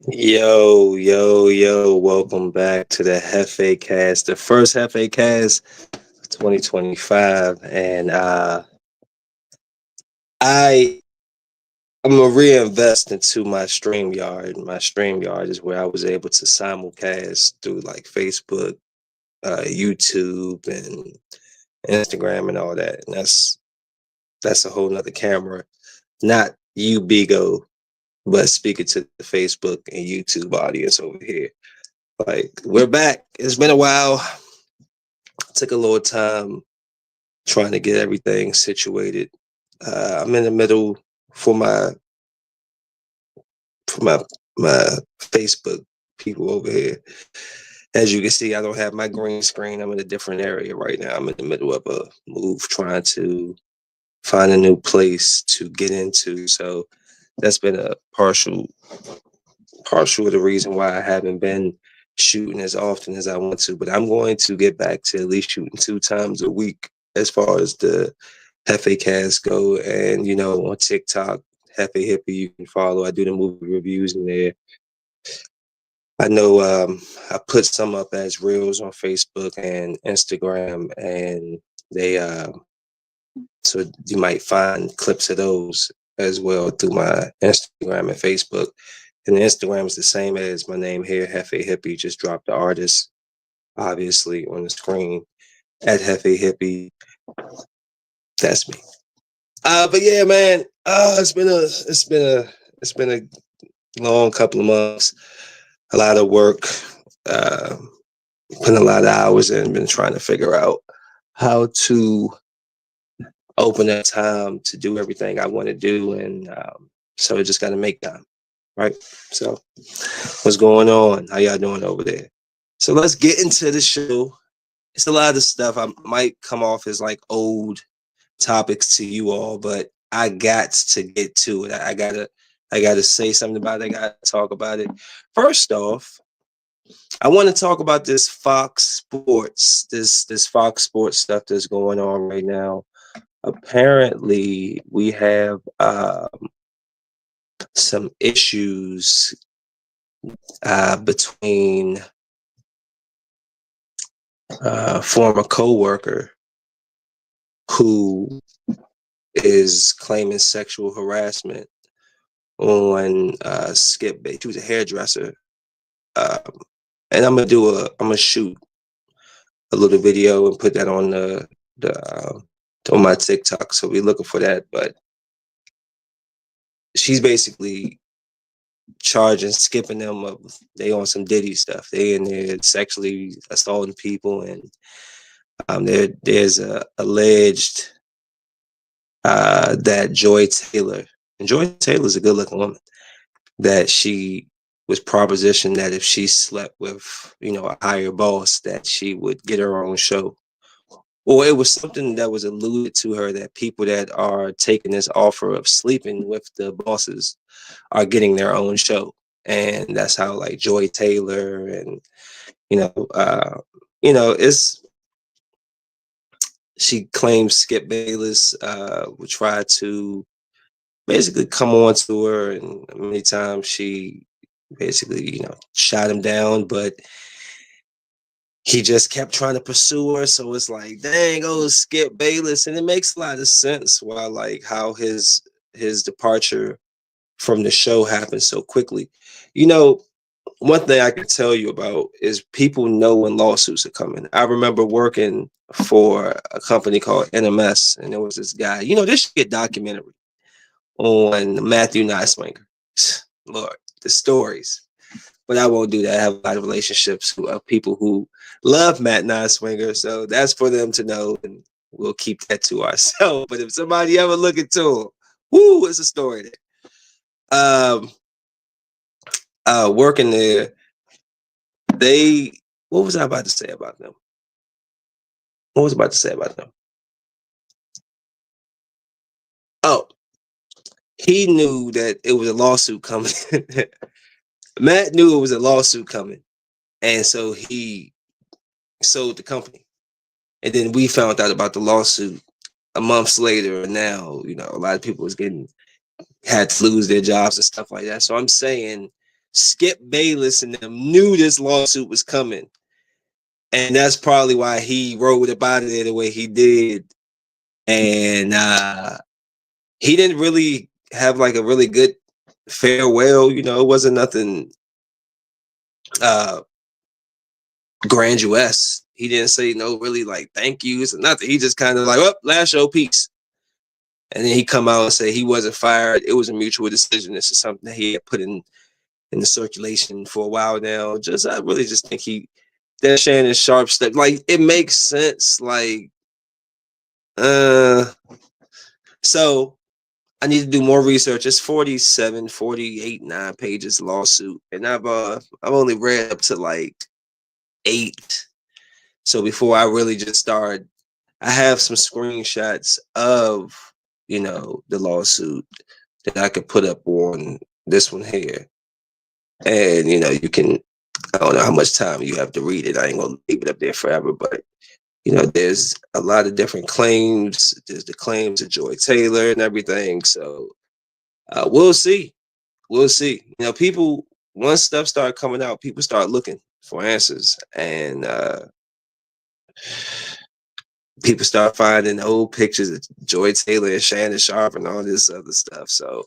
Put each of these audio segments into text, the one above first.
Yo, welcome back to the JefeCast, the first JefeCast of 2025. And I I'm gonna reinvest into my StreamYard. My StreamYard is where I was able to simulcast through like Facebook, YouTube, and Instagram and all that. And that's a whole nother camera. Not you, Bigo, but speaking to the Facebook and YouTube audience over here. Like, we're back. It's been a while. Took a little time trying to get everything situated. I'm in the middle for my my Facebook people over here. As you can see, I don't have my green screen. I'm in a different area right now. I'm in the middle of a move, trying to find a new place to get into. So that's been a partial of the reason why I haven't been shooting as often as I want to. But I'm going to get back to at least shooting 2 times a week as far as the Hefe Cast go. And on TikTok, Hefe Hippie, you can follow. I do the movie reviews in there. I know I put some up as reels on Facebook and Instagram, and they so you might find clips of those as well through my Instagram and Facebook. And the Instagram is the same as my name here, Hefe Hippie. Just drop the artist, obviously, on the screen at Hefe Hippie. That's me. But yeah, man, it's been a long couple of months. A lot of work, uh, putting a lot of hours in. Been trying to figure out how to open up time to do everything I want to do, and so I just got to make time, right? So, what's going on? How y'all doing over there? So let's get into the show. It's a lot of stuff. I might come off as like old topics to you all, but I got to get to it. I gotta say something about it. I gotta talk about it. First off, I want to talk about this Fox Sports, this Fox Sports stuff that's going on right now. Apparently, we have some issues between a former coworker who is claiming sexual harassment on Skip Bates. She was a hairdresser, um, and I'm gonna shoot a little video and put that on the on my TikTok. So we're looking for that. But she's basically charging skipping them of they on some Diddy stuff. They in there sexually assaulting people, and there's a alleged that Joy Taylor, and Joy Taylor's a good looking woman, that she was propositioned that if she slept with a higher boss, that she would get her own show. Or it was something that was alluded to her that people that are taking this offer of sleeping with the bosses are getting their own show. And that's how like Joy Taylor and you know, uh, it's she claims Skip Bayless would try to basically come on to her, and many times she basically shot him down, but he just kept trying to pursue her. So it's like, dang, oh, Skip Bayless. And it makes a lot of sense why, like, how his departure from the show happened so quickly. You know, one thing I can tell you about is people know when lawsuits are coming. I remember working for a company called NMS, and there was this guy. This should get documentary on Matthew Niswinger. Lord, the stories. But I won't do that. I have a lot of relationships of people who love Matt Niswinger, so that's for them to know, and we'll keep that to ourselves. But if somebody ever look into him, woo, it's a story there. Working there, what was I about to say about them? What was I about to say about them? Oh, he knew that it was a lawsuit coming. Matt knew it was a lawsuit coming, and so he sold the company. And then we found out about the lawsuit a month later, and now a lot of people was getting had to lose their jobs and stuff like that. So I'm saying Skip Bayless and them knew this lawsuit was coming. And that's probably why he wrote about it the way he did. And he didn't really have like a really good farewell. You know, it wasn't nothing grandiose. He didn't say no really like thank yous or nothing. He just kind of like, oh, last show, peace. And then he come out and say he wasn't fired. It was a mutual decision. This is something that he had put in the circulation for a while now. I really just think that Shannon Sharp stuff, like it makes sense. Like, so I need to do more research. It's 47, 48, 9 pages lawsuit. And I've only read up to like 8. So before I really just start, I have some screenshots of, you know, the lawsuit that I could put up on this one here. And, you know, you can, I don't know how much time you have to read it. I ain't going to leave it up there forever, but, you know, there's a lot of different claims. There's the claims of Joy Taylor and everything. So we'll see. We'll see. You know, people, once stuff start coming out, people start looking for answers. And people start finding old pictures of Joy Taylor and Shannon Sharp and all this other stuff. So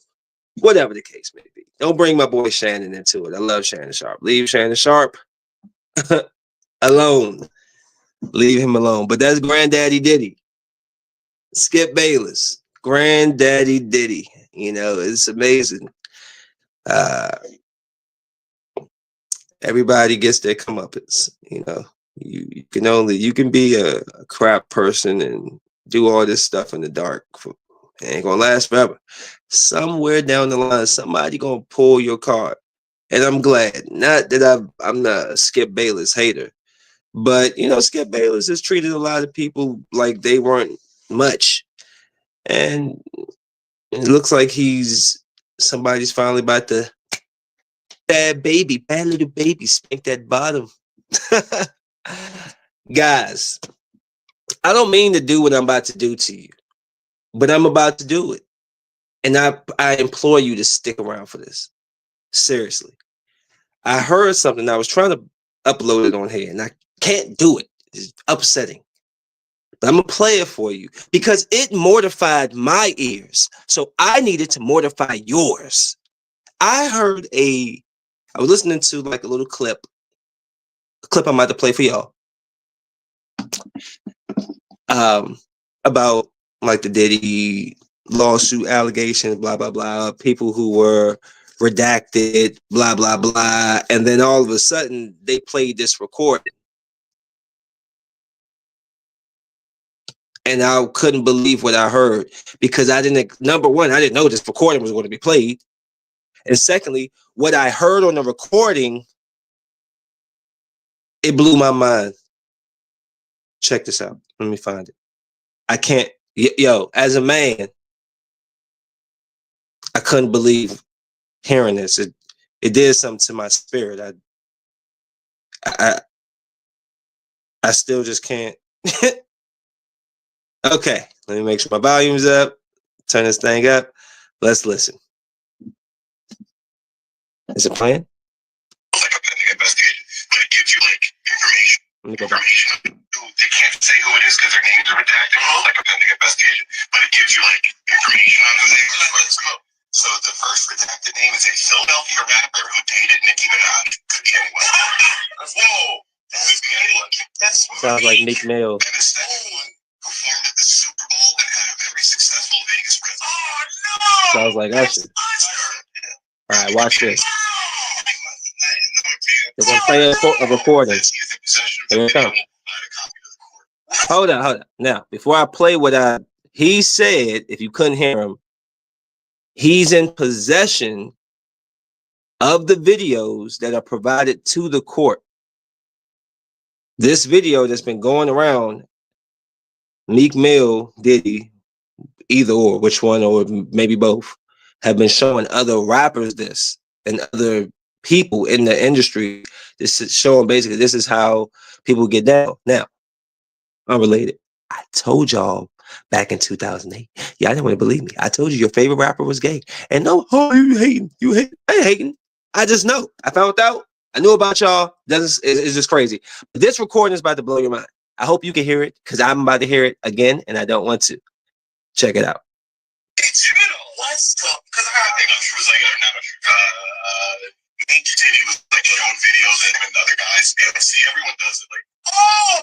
whatever the case may be, don't bring my boy Shannon into it. I love Shannon Sharp. Leave Shannon Sharp alone. Leave him alone. But that's Granddaddy Diddy. Skip Bayless. Granddaddy Diddy. You know, it's amazing. Everybody gets their comeuppance. You know, you can be a crap person and do all this stuff in the dark. It ain't gonna last forever. Somewhere down the line, somebody gonna pull your card. And I'm glad. Not that I'm not a Skip Bayless hater, but you know, Skip Bayless has treated a lot of people like they weren't much. And it looks like somebody's finally about to bad little baby, spank that bottom. Guys, I don't mean to do what I'm about to do to you, but I'm about to do it. And I implore you to stick around for this. Seriously. I heard something. I was trying to upload it on here, and I can't do it. It's upsetting. But I'm going to play it for you because it mortified my ears. So I needed to mortify yours. I was listening to like a little clip I'm about to play for y'all. About like the Diddy lawsuit allegations, blah, blah, blah, people who were redacted, blah, blah, blah. And then all of a sudden they played this recording. And I couldn't believe what I heard because number one, I didn't know this recording was going to be played. And secondly, what I heard on the recording, it blew my mind. Check this out. Let me find it. I can't, as a man, I couldn't believe hearing this. It did something to my spirit. I still just can't. Okay, let me make sure my volume's up. Turn this thing up. Let's listen. Is it playing? Like a pending investigation, but it gives you like information. Let me go back. They can't say who it is because their names are redacted. Like a pending investigation, but it gives you like information on who they are. So the first redacted name is a Philadelphia rapper who dated Nicki Minaj. Could be anyone. Whoa. Could be anyone. Sounds like Meek Mill. And the second one performed at the Super Bowl and had a very successful Vegas presence. Oh no! Sounds like Usher. All right, watch this. They're gonna play a recording. Here it comes. Hold on. Now, before I play he said, if you couldn't hear him, he's in possession of the videos that are provided to the court. This video that's been going around, Meek Mill, Diddy, either or, which one, or maybe both, have been showing other rappers this and other people in the industry. This is showing basically this is how people get down. Now, unrelated. I told y'all back in 2008. Yeah, I didn't want to believe me. I told you your favorite rapper was gay. And no, oh, you hating. You hate. I ain't hating. I just know. I found out. I knew about y'all. It's just crazy. But this recording is about to blow your mind. I hope you can hear it because I'm about to hear it again and I don't want to. Check it out. What's up? Because I think I'm sure it's like, H. Diddy was like showing videos of him and other guys. Be able to see everyone does it. Like, oh!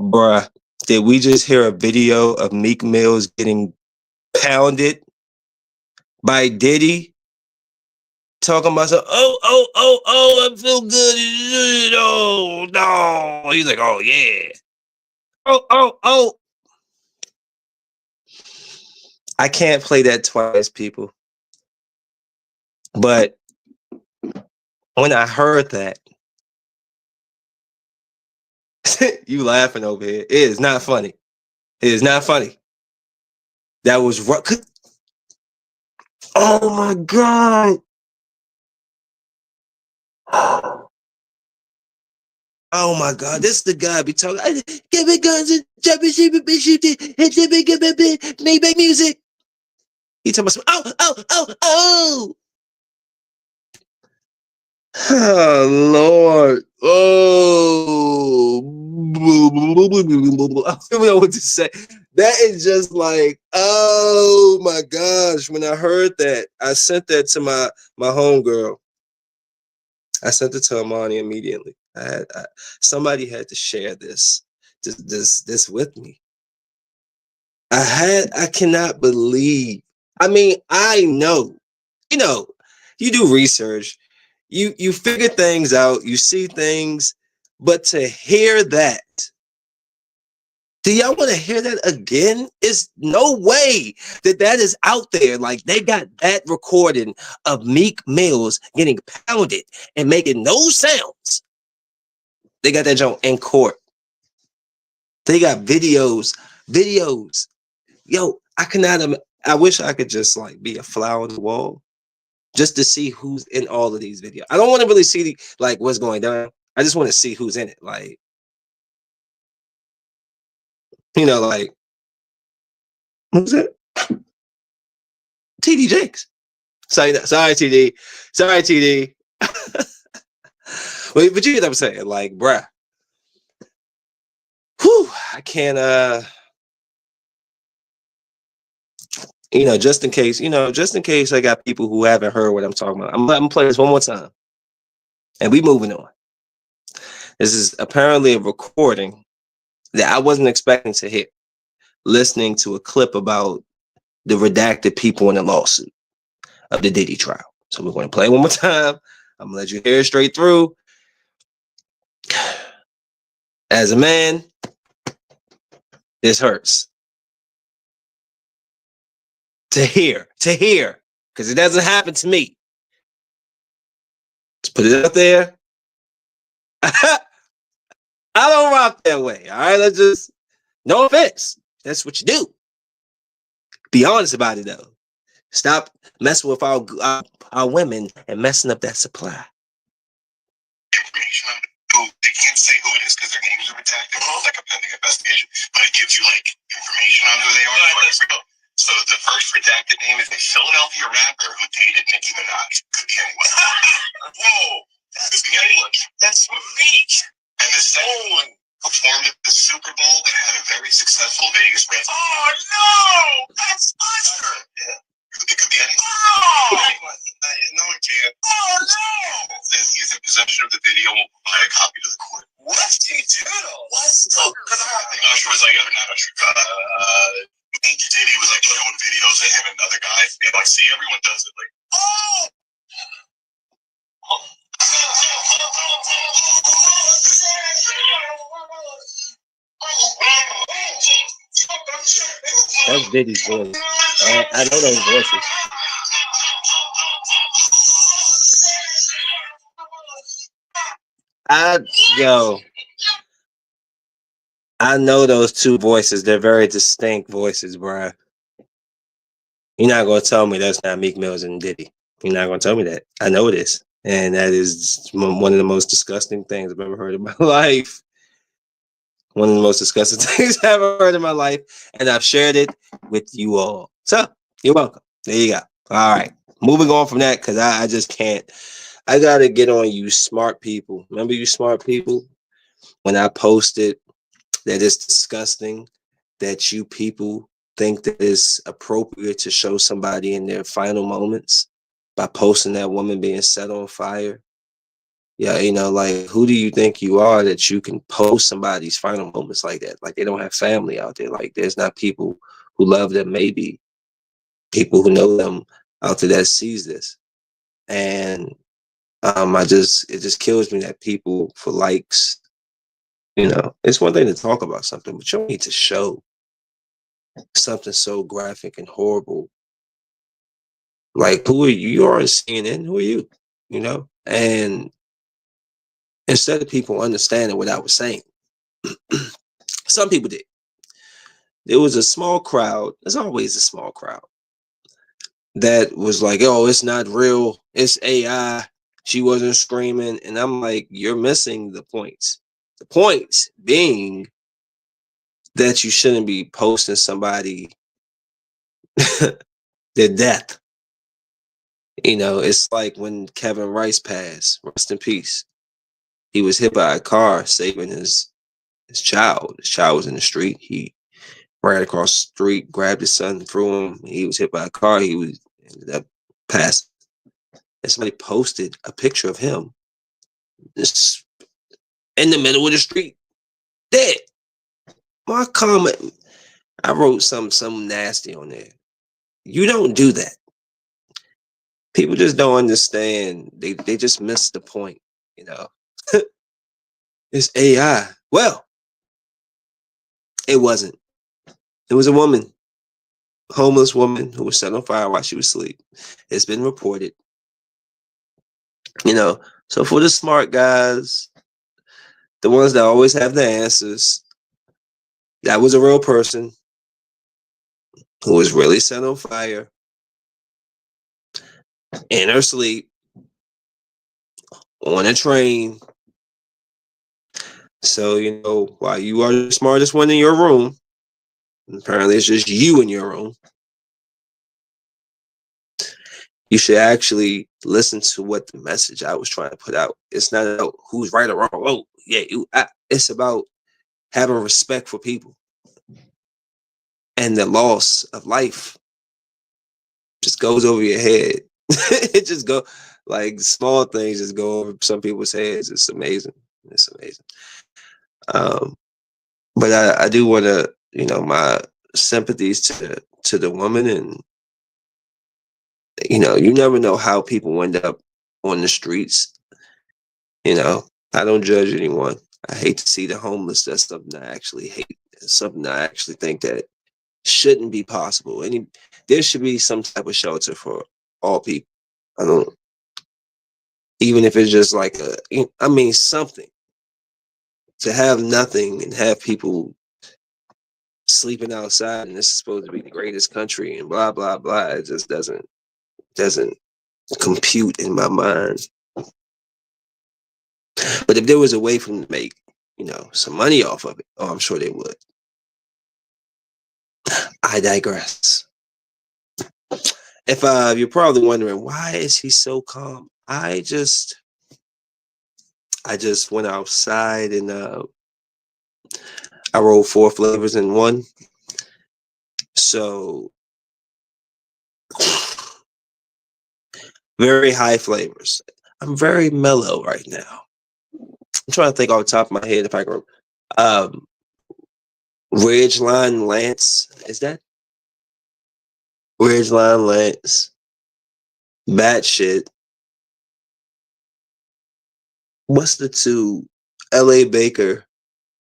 Bruh, did we just hear a video of Meek Mills getting pounded by Diddy? Talking about some, I feel good. Oh, no. He's like, oh, yeah. Oh. I can't play that twice, people. But when I heard that, you laughing over here. It is not funny. It is not funny. That was rough. Oh, my God. Oh my God, this is the guy be talking. Give me guns and championship and shooting and make music. He talking about oh. Oh Lord. Oh. I don't know what to say. That is just like, oh my gosh. When I heard that, I sent that to my homegirl. I sent it to Amani immediately. Somebody had to share this with me. I cannot believe. I mean, I know, you do research, you figure things out, you see things, but to hear that, do y'all want to hear that again? It's no way that is out there. Like, they got that recording of Meek Mills getting pounded and making no sounds. They got that joint in court. They got videos. Yo, I wish I could just like be a fly on the wall just to see who's in all of these videos. I don't want to really see like what's going down. I just want to see who's in it. Like, like, who's it? TD Jakes. Sorry, TD. Sorry, TD. But you get what I'm saying. Like, bruh. Whew, I can't, just in case I got people who haven't heard what I'm talking about. I'm gonna play this one more time. And we moving on. This is apparently a recording that I wasn't expecting to hear, listening to a clip about the redacted people in the lawsuit of the Diddy trial. So we're going to play it one more time. I'm going to let you hear it straight through. As a man, this hurts. To hear, because it doesn't happen to me. Let's put it out there. I don't rock that way. All right, no offense. That's what you do. Be honest about it, though. Stop messing with our women and messing up that supply. Information. They can't say who it is because their names are redacted. Like a pending investigation, but it gives you like information on who they are. So the first redacted name is a Philadelphia rapper who dated Nicki Minaj. Could be anyone. Whoa, could be anyone. That's weak. And the second one performed at the Super Bowl and had a very successful Vegas run. Oh no, that's Usher. Yeah. It could be anyone. Oh! No, it can't. Oh, no! It says he's in possession of the video and will provide a copy to the court. What's he doing? What's up? I'm not sure it's like, I'm not sure. H. Diddy was like showing videos of him and other guys. They like, see, everyone does it. Like, oh! That's Diddy's voice. I know those voices. I yo, I know those two voices. They're very distinct voices, bruh. You're not gonna tell me that's not Meek Mills and Diddy. You're not gonna tell me that. I know this, and that is one of the most disgusting things I've ever heard in my life. One of the most disgusting things I've ever heard in my life, and I've shared it with you all. So you're welcome. There you go. All right, moving on from that because I just can't. I gotta get on you, smart people. Remember you, smart people, when I posted that it's disgusting that you people think that it's appropriate to show somebody in their final moments by posting that woman being set on fire. Yeah, like who do you think you are that you can post somebody's final moments like that? Like they don't have family out there. Like there's not people who love them, maybe people who know them out there that sees this. And it just kills me that people for likes, it's one thing to talk about something, but you don't need to show something so graphic and horrible. Like, who are you? You are on CNN. Who are you? And instead of people understanding what I was saying, some people did. There was a small crowd. There's always a small crowd that was like, "Oh, it's not real. It's AI. She wasn't screaming." And I'm like, "You're missing the points. The points being that you shouldn't be posting somebody their death. It's like when Kevin Rice passed, rest in peace. He was hit by a car saving his child. His child was in the street. He ran across the street, grabbed his son, threw him. He was hit by a car. He ended up passing. And somebody posted a picture of him just in the middle of the street, dead. My comment, I wrote something nasty on there. You don't do that. People just don't understand. They just miss the point, you know. It's AI. Well, it wasn't. It was a woman, homeless woman who was set on fire while she was asleep. It's been reported. So for the smart guys, the ones that always have the answers, that was a real person who was really set on fire in her sleep on a train. So, while you are the smartest one in your room, apparently it's just you in your room, you should actually listen to what the message I was trying to put out. It's not about who's right or wrong. Oh, yeah, it's about having respect for people and the loss of life just goes over your head. It just go like small things just go over some people's heads. It's amazing. It's amazing. Um, but I do want to, my sympathies to the woman, and you never know how people end up on the streets. I don't judge anyone. I hate to see the homeless. That's something I actually hate. It's something I actually think that shouldn't be possible. There should be some type of shelter for all people. I don't, even if it's just like something to have nothing and have people sleeping outside, and this is supposed to be the greatest country and blah blah blah. It just doesn't compute in my mind. But if there was a way for them to make, some money off of it, oh, I'm sure they would. I digress. If you're probably wondering why is he so calm, I just went outside and I rolled 4 flavors in one. So very high flavors. I'm very mellow right now. I'm trying to think off the top of my head if I can. Um, Ridgeline Lance, is that Ridgeline Lance? Batshit. What's the two? L.A. Baker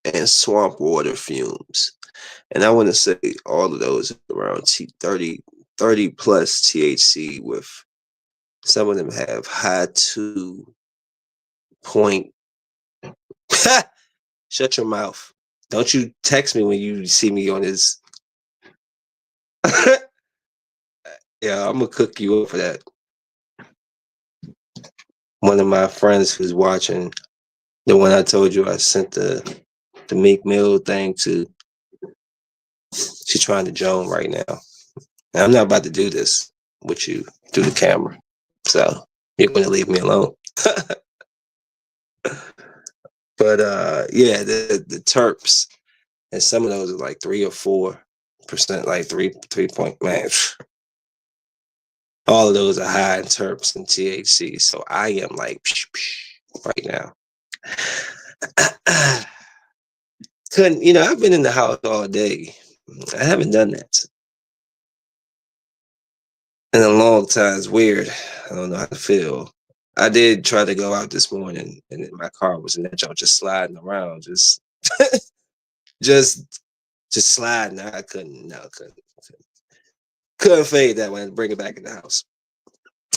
and Swamp Water Fumes. And I want to say all of those around 30 plus THC, with some of them have high 2.0 Shut your mouth. Don't you text me when you see me on this. Yeah, I'm gonna cook you up for that. One of my friends who's watching, the one I told you I sent the Meek Mill thing to, she's trying to join right now. And I'm not about to do this with you through the camera. So you're gonna leave me alone. But yeah, the Terps, and some of those are like 3 or 4%, like 3 point, man. All of those are high in terps and THC. So I am like right now. Couldn't, I've been in the house all day. I haven't done that in a long time. It's weird. I don't know how to feel. I did try to go out this morning, and then my car was in that joint just sliding around, just just sliding. I couldn't, no, couldn't fade that one and bring it back in the house.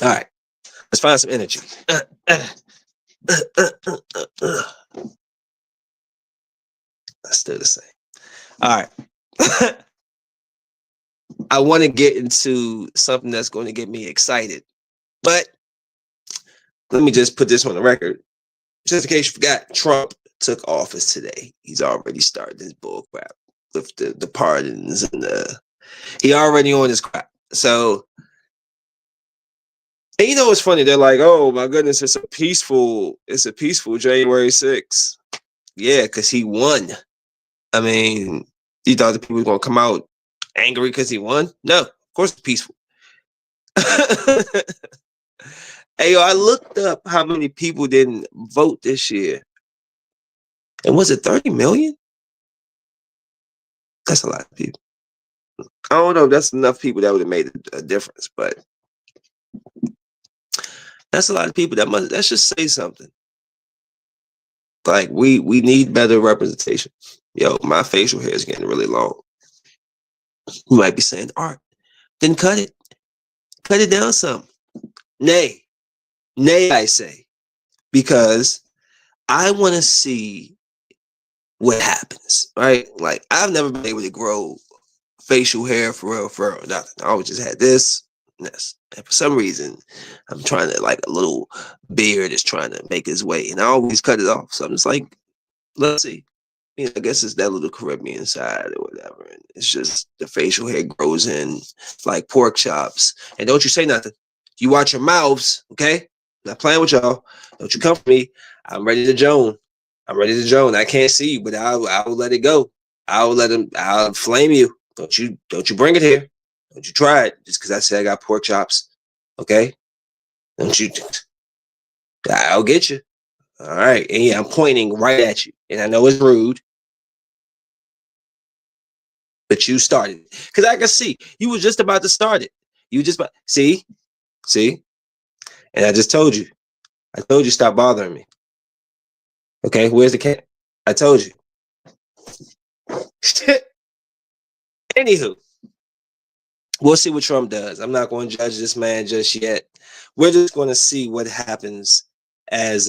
All right, let's find some energy. That's still the same. All right. I want to get into something that's going to get me excited. But let me just put this on the record. Just in case you forgot, Trump took office today. He's already started his bull crap with the pardons and he already on his crap. So, and it's funny. They're like, oh my goodness, it's a peaceful January 6th. Yeah, because he won. I mean, you thought the people were going to come out angry because he won? No, of course it's peaceful. Hey, yo, I looked up how many people didn't vote this year. And was it 30 million? That's a lot of people. I don't know if that's enough people that would have made a difference, but that's a lot of people. That should say something. Like we need better representation. Yo, my facial hair is getting really long. You might be saying, Art, then cut it. Cut it down some. Nay, I say, because I want to see what happens, right? Like I've never been able to grow facial hair for real, nothing. I always just had this. And for some reason, I'm trying to, like, a little beard is trying to make its way, and I always cut it off. So I'm just like, let's see. I guess it's that little Caribbean side or whatever. And it's just the facial hair grows in like pork chops. And don't you say nothing. You watch your mouths, okay? I'm not playing with y'all. Don't you come for me. I'm ready to joan. I can't see you, but I will let it go. I'll flame you. Don't you bring it here. Don't you try it just because I said I got pork chops. Okay? Don't you I'll get you. All right. And yeah, I'm pointing right at you. And I know it's rude, but you started it. Because I can see you was just about to start it. You just about see? And I just told you. Stop bothering me. Okay, where's the cat? I told you. Anywho, we'll see what Trump does. I'm not going to judge this man just yet. We're just going to see what happens as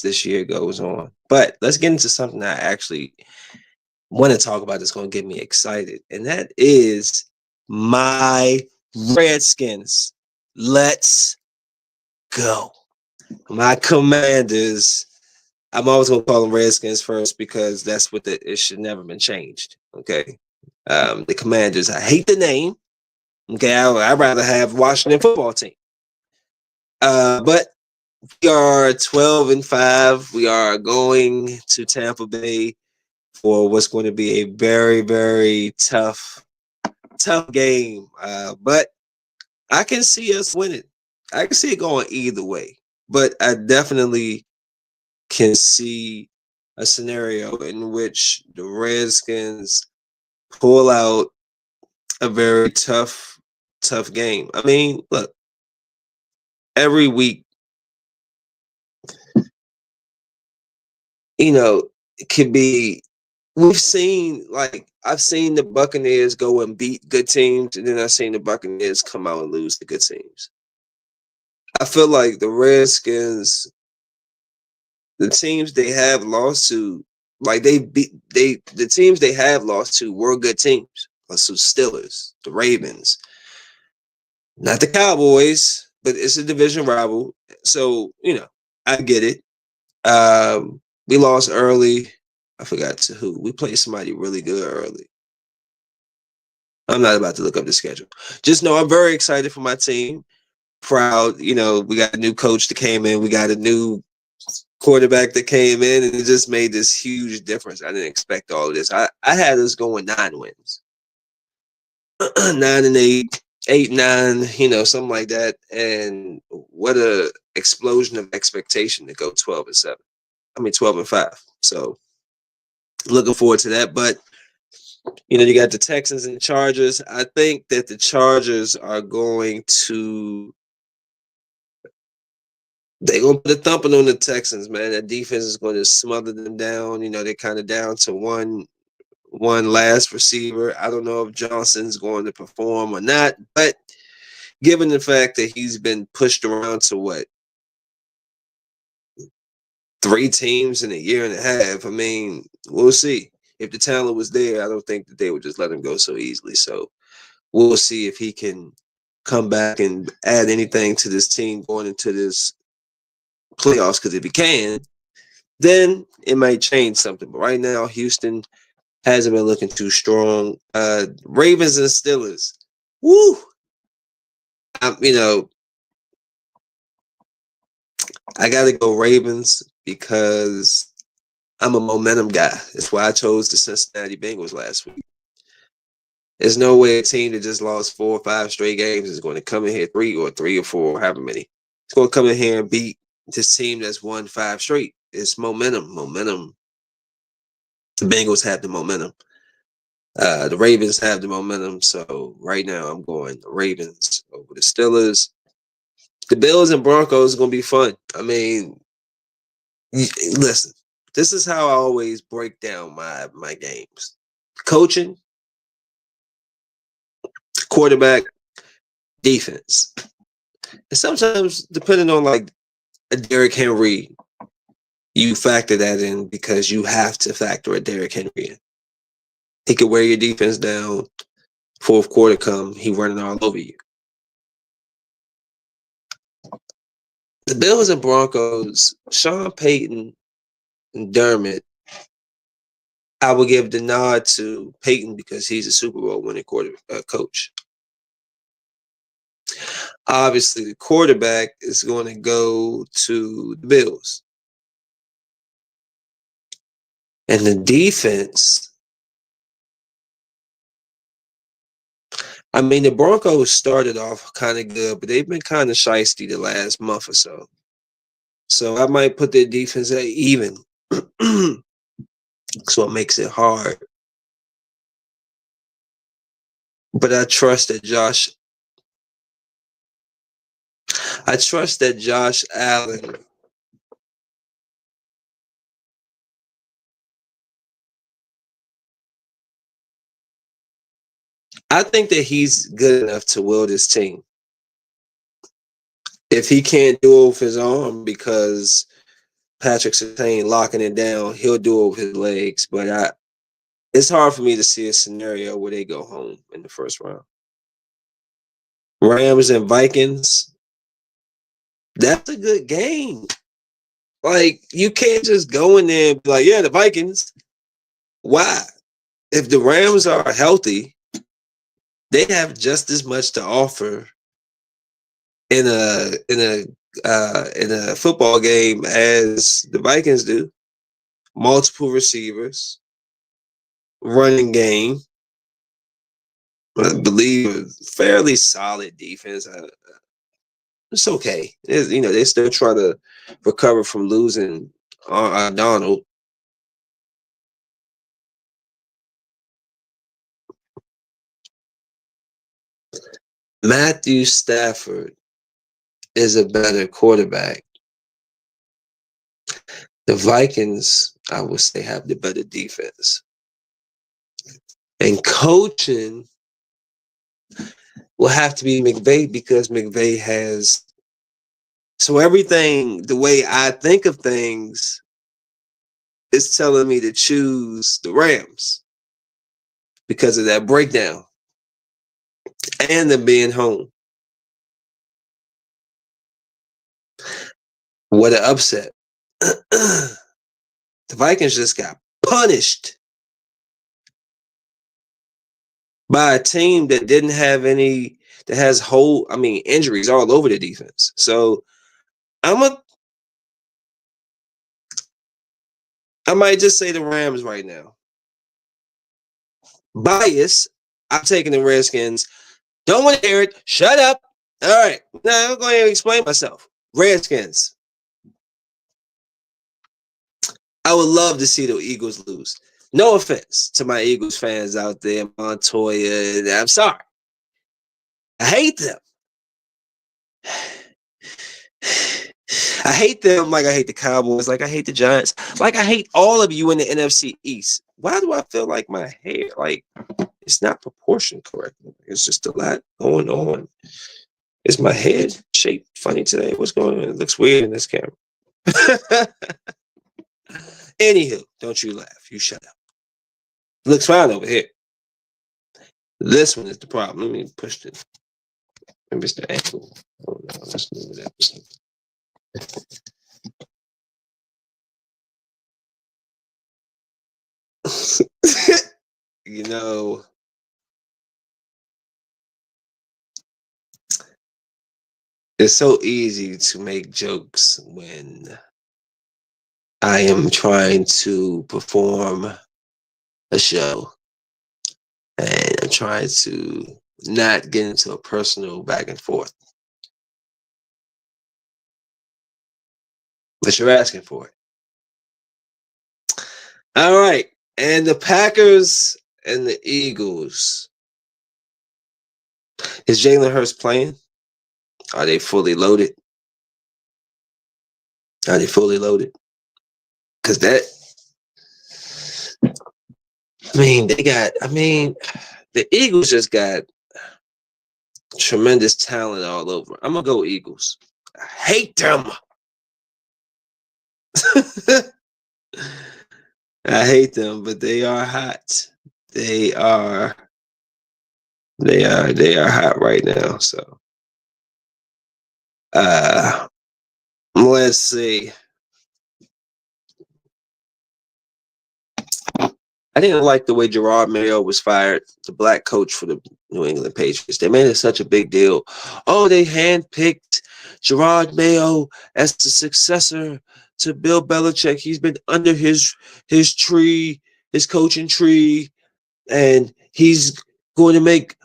this year goes on. But let's get into something I actually want to talk about that's going to get me excited, and that is my Redskins. Let's go. My Commanders. I'm always going to call them Redskins first because that's what it should never been changed. Okay. The Commanders. I hate the name. Okay. I'd rather have Washington football team. But we are 12-5. We are going to Tampa Bay for what's going to be a very, very tough game. But I can see us winning. I can see it going either way. But I definitely can see a scenario in which the Redskins pull out a very tough game. I mean, look, every week, it could be. I've seen the Buccaneers go and beat good teams, and then I've seen the Buccaneers come out and lose to good teams. I feel like the Redskins, the teams they have lost to, like the teams they have lost to were good teams. So Steelers, the Ravens, not the Cowboys, but it's a division rival. So, I get it. We lost early. I forgot to who. We played somebody really good early. I'm not about to look up the schedule. Just know I'm very excited for my team. Proud, we got a new coach that came in. We got a new quarterback that came in, and it just made this huge difference. I didn't expect all of this. I had us going 9 wins, 9-8, 8-9, something like that. And what a explosion of expectation to go 12-7. I mean 12-5. So looking forward to that. But you got the Texans and the Chargers. I think that the Chargers are going to they're gonna put a thumping on the Texans, man. That defense is going to smother them down. They're kind of down to one last receiver. I don't know if Johnson's going to perform or not, but given the fact that he's been pushed around to what 3 teams in a year and a half, I mean, we'll see. If the talent was there, I don't think that they would just let him go so easily. So we'll see if he can come back and add anything to this team going into this playoffs. Because if he can, then it might change something. But right now, Houston hasn't been looking too strong. Ravens and Steelers. Woo! I got to go Ravens because I'm a momentum guy. That's why I chose the Cincinnati Bengals last week. There's no way a team that just lost 4 or 5 straight games is going to come in here 3 or 4, however many. It's going to come in here and beat this team that's won 5 straight. It's momentum. The Bengals have the momentum. The Ravens have the momentum. So right now I'm going the Ravens over the Steelers. The Bills and Broncos are going to be fun. I mean, listen, this is how I always break down my games. Coaching, quarterback, defense. And sometimes, depending on like a Derrick Henry, you factor that in because you have to factor a Derrick Henry in. He could wear your defense down. Fourth quarter come, he running all over you. The Bills and Broncos, Sean Payton and Dermott, I will give the nod to Payton because he's a Super Bowl winning coach. Obviously, the quarterback is going to go to the Bills. And the defense, I mean, the Broncos started off kind of good, but they've been kind of shiesty the last month or so. So I might put their defense at even. So it makes it hard. But I trust that Josh Allen I think that he's good enough to wield his team. If he can't do it with his arm because Patrick Surtain locking it down, he'll do it with his legs. But it's hard for me to see a scenario where they go home in the first round. Rams and Vikings, that's a good game. Like, you can't just go in there and be like, yeah, the Vikings. Why? If the Rams are healthy, they have just as much to offer in a football game as the Vikings do. Multiple receivers, running game. I believe a fairly solid defense. It's okay. They still try to recover from losing Donald. Matthew Stafford is a better quarterback. The Vikings, I would say, have the better defense. And coaching will have to be McVay because McVay has. So everything, the way I think of things, is telling me to choose the Rams because of that breakdown and them being home. What an upset. The Vikings just got punished by a team that didn't have any, that has injuries all over the defense. So I'm a, I might just say the Rams right now. Bias, I'm taking the Redskins. Don't want to hear it. Shut up. All right. Now I'm going to explain myself. Redskins. I would love to see the Eagles lose. No offense to my Eagles fans out there, Montoya. I'm sorry. I hate them. I hate them like I hate the Cowboys, like I hate the Giants, like I hate all of you in the NFC East. Why do I feel like my hair, like, it's not proportioned correctly? It's just a lot going on. Is my head shaped funny today? What's going on? It looks weird in this camera. Anywho, don't you laugh. You shut up. Looks fine over here. This one is the problem. Let me push this. Maybe it's the ankle. Oh no, let's move it up. You know, it's so easy to make jokes when I am trying to perform a show and I'm trying to not get into a personal back and forth. But you're asking for it. All right. And the Packers and the Eagles. Is Jalen Hurts playing? Are they fully loaded? Are they fully loaded? Because the Eagles just got tremendous talent all over. I'm going to go Eagles. I hate them. I hate them, but they are hot. They are hot right now. So let's see. I didn't like the way Gerard Mayo was fired, the black coach for the New England Patriots. They made it such a big deal. Oh, they handpicked Gerard Mayo as the successor to Bill Belichick. He's been under his tree, his coaching tree, and he's going to make.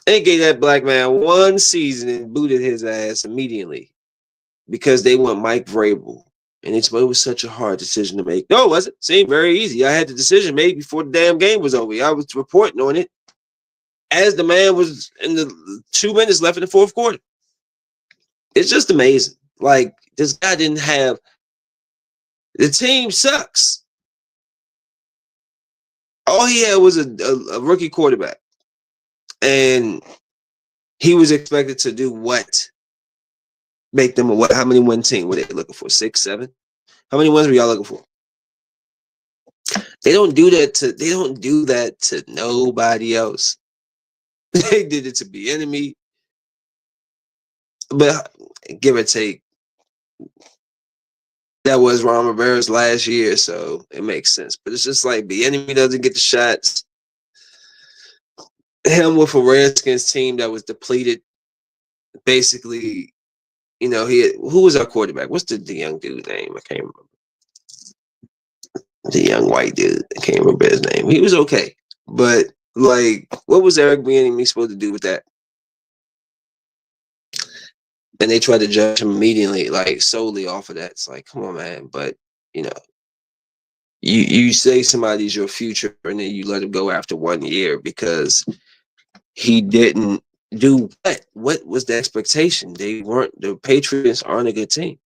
They gave that black man one season and booted his ass immediately because they want Mike Vrabel. And it was such a hard decision to make. No, it wasn't. Seemed very easy. I had the decision made before the damn game was over. I was reporting on it as the man was in the 2 minutes left in the fourth quarter. It's just amazing. Like, this guy didn't have the team sucks. All he had was a rookie quarterback. And he was expected to do what? Make them a what? How many win team were they looking for? 6, 7? How many wins were y'all looking for? They don't do that to nobody else. They did it to the enemy. But give or take, that was Ron Rivera's last year, so it makes sense. But it's just like the enemy doesn't get the shots. Him with a Redskins team that was depleted. Basically, who was our quarterback? What's the young dude's name? I can't remember. The young white dude. I can't remember his name. He was okay. But, like, what was Eric Bieniemy supposed to do with that? And they tried to judge him immediately, like, solely off of that. It's like, come on, man. But, you say somebody's your future and then you let him go after 1 year because he didn't do what? What was the expectation? The Patriots aren't a good team.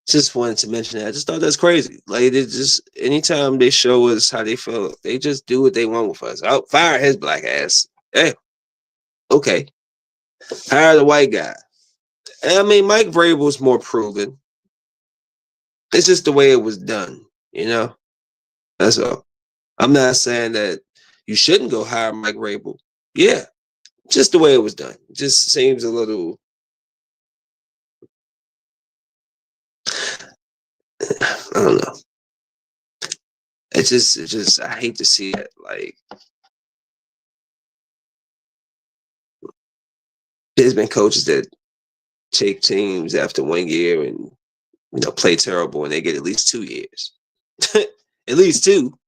Just wanted to mention that. I just thought that's crazy. Like, it's just anytime they show us how they feel, they just do what they want with us. I'll fire his black ass. Hey, okay. Hire the white guy. And Mike Vrabel's more proven. It's just the way it was done, you know? That's all. I'm not saying that you shouldn't go hire Mike Rabel. Yeah, just the way it was done. It just seems a little, I don't know. I hate to see it. Like, there's been coaches that take teams after 1 year and, play terrible and they get at least 2 years. At least two.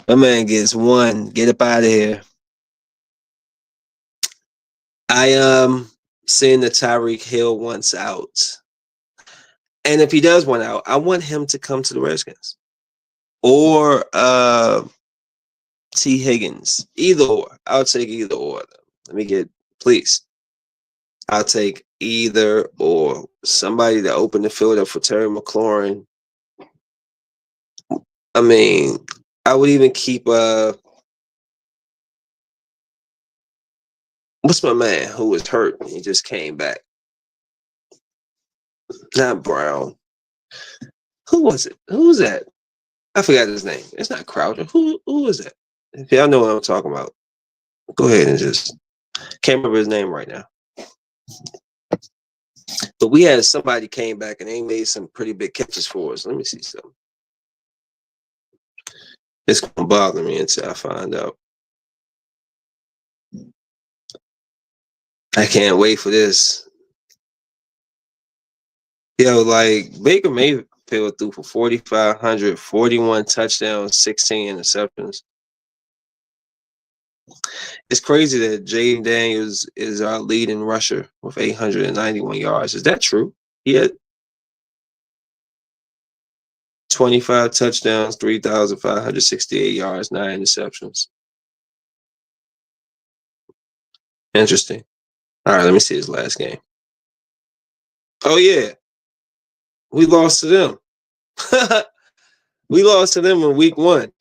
My man gets one. Get up out of here. I seeing the Tyreek Hill wants out. And if he does want out, I want him to come to the Redskins. Or T. Higgins. Either or. I'll take either or. Let me get, please. I'll take either or. Somebody to open the field up for Terry McLaurin. I mean, I would even keep what's my man who was hurt? He just came back. Not Brown. Who was it? Who was that? I forgot his name. It's not Crowder. Who is that? If y'all know what I'm talking about, go ahead and just can't remember his name right now. But we had somebody came back and they made some pretty big catches for us. Let me see something. It's gonna bother me until I find out. I can't wait for this. Yo, like Baker Mayfield threw for 4,500, 41 touchdowns, 16 interceptions. It's crazy that Jaden Daniels is our leading rusher with 891 yards. Is that true? He had 25 touchdowns, 3,568 yards, 9 interceptions. Interesting. All right, let me see his last game. Oh, yeah. We lost to them. We lost to them in week 1.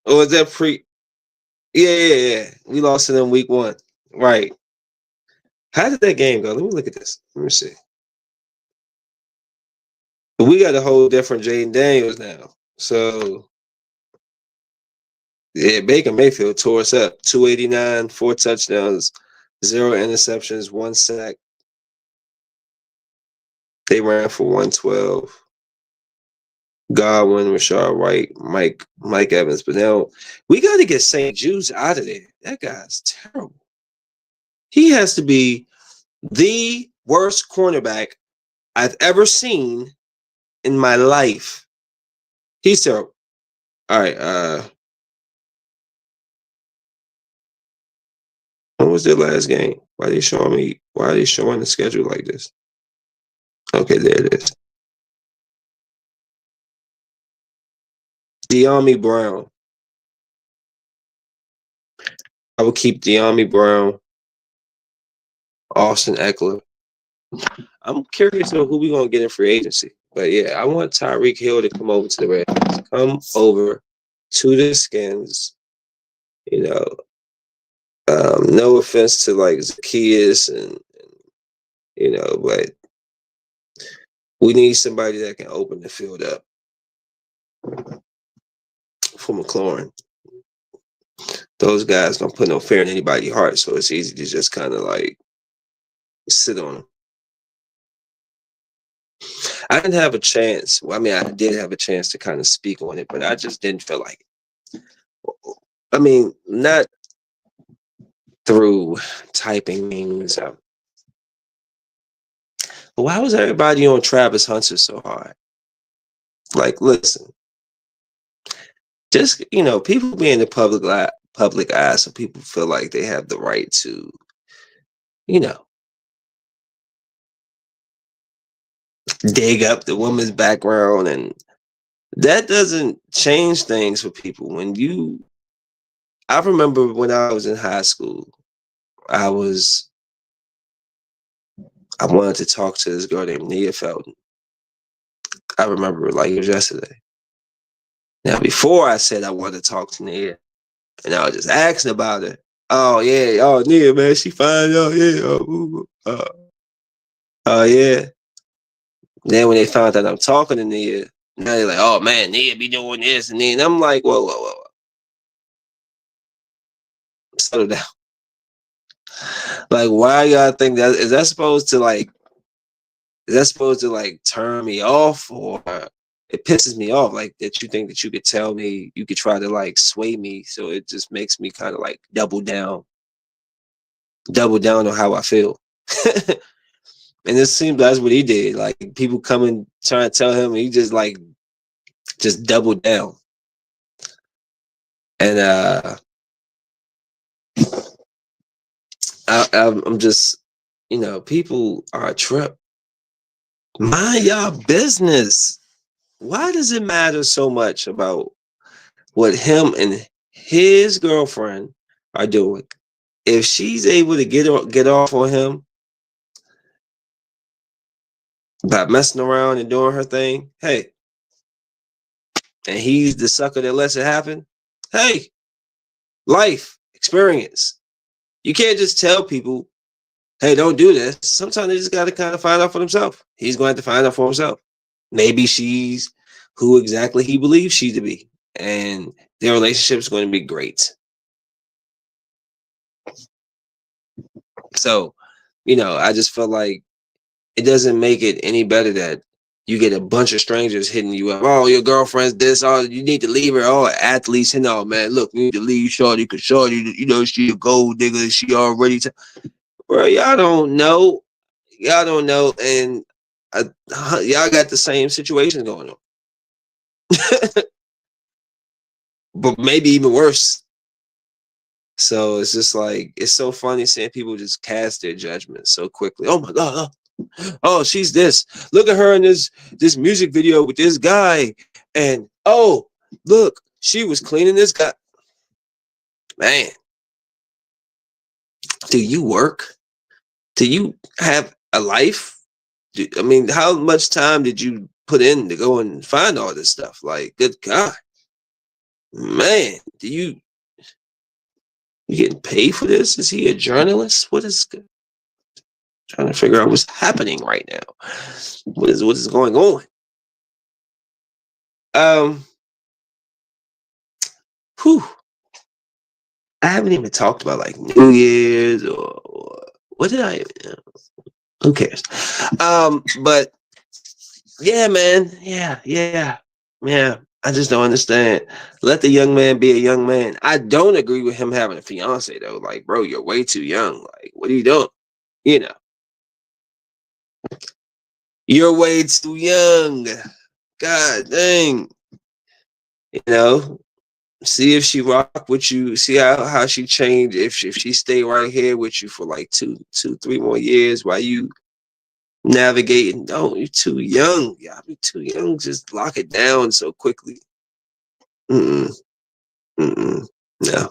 Or was that pre? Yeah. We lost to them week 1. Right. How did that game go? Let me look at this. Let me see. But we got a whole different Jaden Daniels now. So, yeah, Baker Mayfield tore us up. 289, 4 touchdowns, 0 interceptions, 1 sack. They ran for 112. Godwin, Rashard White, Mike Evans. But now we got to get St. Jude's out of there. That guy's terrible. He has to be the worst cornerback I've ever seen in my life. He's terrible. All right. When was their last game? Why are they showing the schedule like this? Okay, there it is. De'Ami Brown. I would keep De'Ami Brown, Austin Eckler. I'm curious to know who we're going to get in free agency. But yeah, I want Tyreek Hill to come over to the Redskins. Come over to the Skins. No offense to like Zacchaeus but we need somebody that can open the field up for McLaurin. Those guys don't put no fear in anybody's heart, so it's easy to just kind of like sit on them. I didn't have a chance. Well, I mean, I did have a chance to kind of speak on it, but I just didn't feel like it. I mean, not through typing things out. But why was everybody on Travis Hunter so hard? Like, listen, just people be in the public eye, so people feel like they have the right to, dig up the woman's background, and that doesn't change things for people. I remember when I was in high school, I wanted to talk to this girl named Nia Felton. I remember it like it was yesterday. Now, before I said I wanted to talk to Nia, and I was just asking about her. Oh yeah, oh Nia, man, she fine. Oh yeah, oh yeah. Then when they found out I'm talking to Nia, now they're like, "Oh man, Nia be doing this," and then I'm like, "Whoa, whoa, whoa, whoa. Settle down." Like, why y'all think that? Is that supposed to like? Is that supposed to like turn me off, or it pisses me off like that you think that you could tell me, you could try to like sway me, so it just makes me kind of like double down on how I feel. And it seems that's what he did. Like people come and try to tell him, and he just like just doubled down. And I'm just, people are a trip. Mind y'all business. Why does it matter so much about what him and his girlfriend are doing? If she's able to get off on him by messing around and doing her thing, hey, and he's the sucker that lets it happen, hey, life experience. You can't just tell people, hey, don't do this. Sometimes they just got to kind of find out for themselves. He's going to find out for himself. Maybe she's who exactly he believes she to be, and their relationship is going to be great. So, I just felt like it doesn't make it any better that you get a bunch of strangers hitting you up. Oh, your girlfriend's this. Oh, you need to leave her. Oh, athletes and all, man. Look, you need to leave Shorty because Shorty, she a gold digger. She already. Bro, y'all don't know. Y'all don't know, and y'all got the same situation going on, but maybe even worse. So it's just like it's so funny seeing people just cast their judgment so quickly. Oh my god! Oh, she's this. Look at her in this music video with this guy, and oh, look, she was cleaning this guy. Man, do you work? Do you have a life? I mean, how much time did you put in to go and find all this stuff? Like, good God, man, you getting paid for this? Is he a journalist? What is trying to figure out what's happening right now? What is going on? Um, whew, I haven't even talked about like New Year's or what did I? Who cares? But yeah, man, yeah. I just don't understand. Let the young man be a young man. I don't agree with him having a fiance though. Like, bro, you're way too young. Like, what are you doing? You know, you're way too young. God dang. You know, see if she rock with you. See how she changed. If she stay right here with you for like 3 more years while you navigating. No, you're too young. Y'all be too young. Just lock it down so quickly. Mm-mm, mm-mm. No,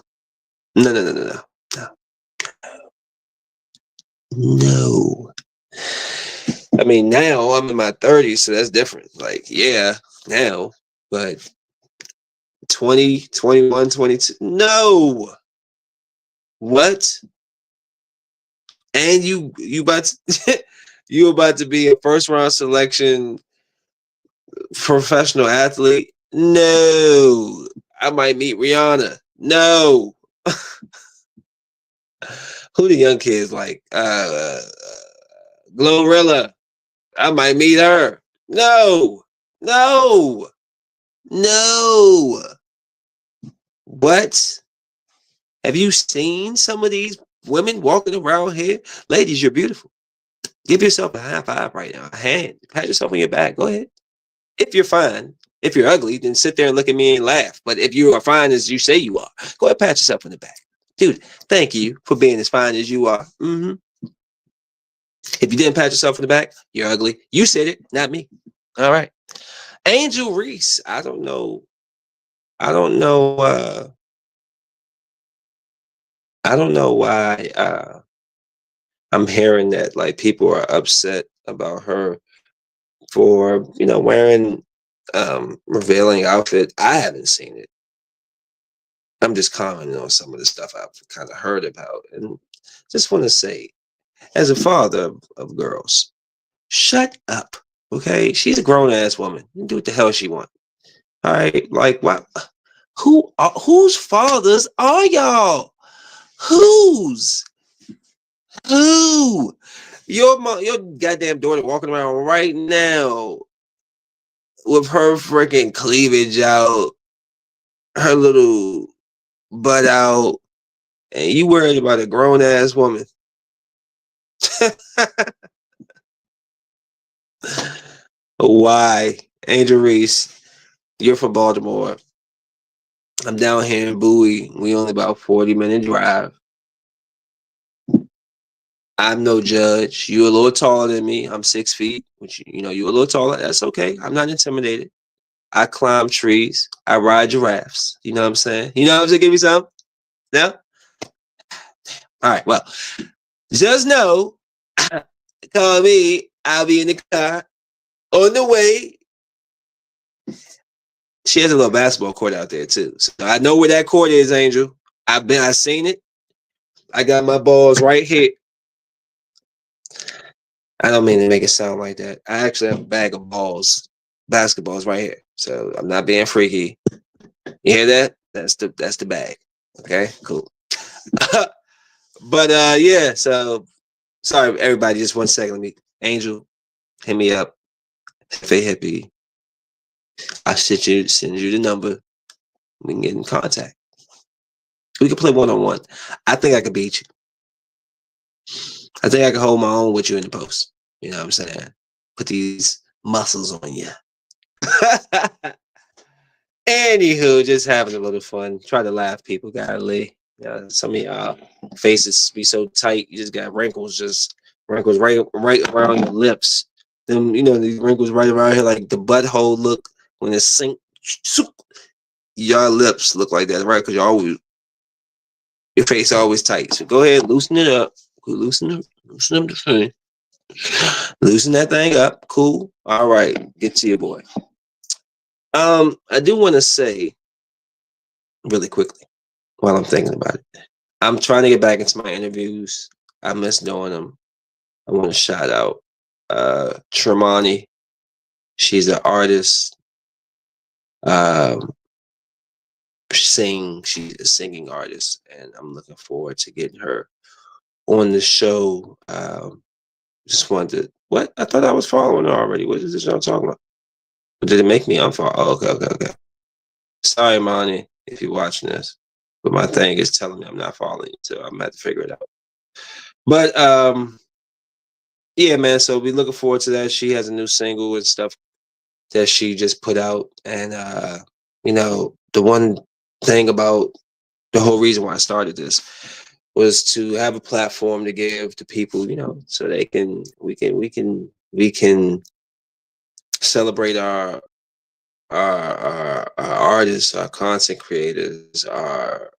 no. No. I mean, now I'm in my 30s, so that's different. Like, yeah, now, but 20, 21, 22. No. What? And you about to, you about to be a first round selection professional athlete? No. I might meet Rihanna. No. Who the young kids like? Glorilla. I might meet her. No. No. No. What? Have you seen some of these women walking around here? Ladies, you're beautiful. Give yourself a high five right now. A hand. Pat yourself on your back. Go ahead. If you're fine. If you're ugly, then sit there and look at me and laugh. But if you are fine as you say you are, go ahead, pat yourself on the back. Dude, thank you for being as fine as you are. Mm-hmm. If you didn't pat yourself on the back, you're ugly. You said it, not me. All right. Angel Reese. I don't know. I don't know. I don't know why I'm hearing that like people are upset about her for wearing revealing outfit. I haven't seen it. I'm just commenting on some of the stuff I've kind of heard about, and just want to say, as a father of girls, shut up. Okay, she's a grown ass woman. Do what the hell she want. All right, like what? Whose fathers are y'all? Whose? Who? Your mom, your goddamn daughter walking around right now with her freaking cleavage out, her little butt out, and you worried about a grown ass woman. Why? Angel Reese, you're from Baltimore. I'm down here in Bowie. We only about 40-minute drive. I'm no judge. You're a little taller than me. I'm 6 feet, which you're a little taller. That's okay. I'm not intimidated. I climb trees. I ride giraffes. You know what I'm saying? You know what I'm saying? Give me some. No? All right. Well, just know, call me. I'll be in the car on the way. She has a little basketball court out there too. So I know where that court is, Angel. I seen it. I got my balls right here. I don't mean to make it sound like that. I actually have a bag of basketballs right here. So I'm not being freaky. You hear that? That's the bag. Okay, cool. But yeah, so sorry everybody, just 1 second. Let me Angel, hit me up. Hey Hippie. I'll send you the number. We can get in contact. We can play one-on-one. I think I could beat you. I think I can hold my own with you in the post. You know what I'm saying? Put these muscles on you. Anywho, just having a little fun. Try to laugh, people. Golly. Some of y'all faces be so tight, you just got wrinkles right around your lips. Them, these wrinkles right around here, like the butthole look when it's sink. Your lips look like that, right? Because your face always tight. So go ahead, loosen it up. Loosen up the thing. Loosen that thing up. Cool. All right. Get to your boy. I do want to say really quickly while I'm thinking about it. I'm trying to get back into my interviews. I miss doing them. I want to shout out Tremonti. She's an artist. She's a singing artist, and I'm looking forward to getting her on the show. Just wanted to, what? I thought I was following her already. What is this y'all talking about? Did it make me unfollow? Oh, okay. Sorry, Monty, if you're watching this. But my thing is telling me I'm not following you, so I'm gonna have to figure it out. But yeah, man. So we looking forward to that. She has a new single and stuff that she just put out, and the one thing about the whole reason why I started this was to have a platform to give to people, so we can celebrate our artists, our content creators, our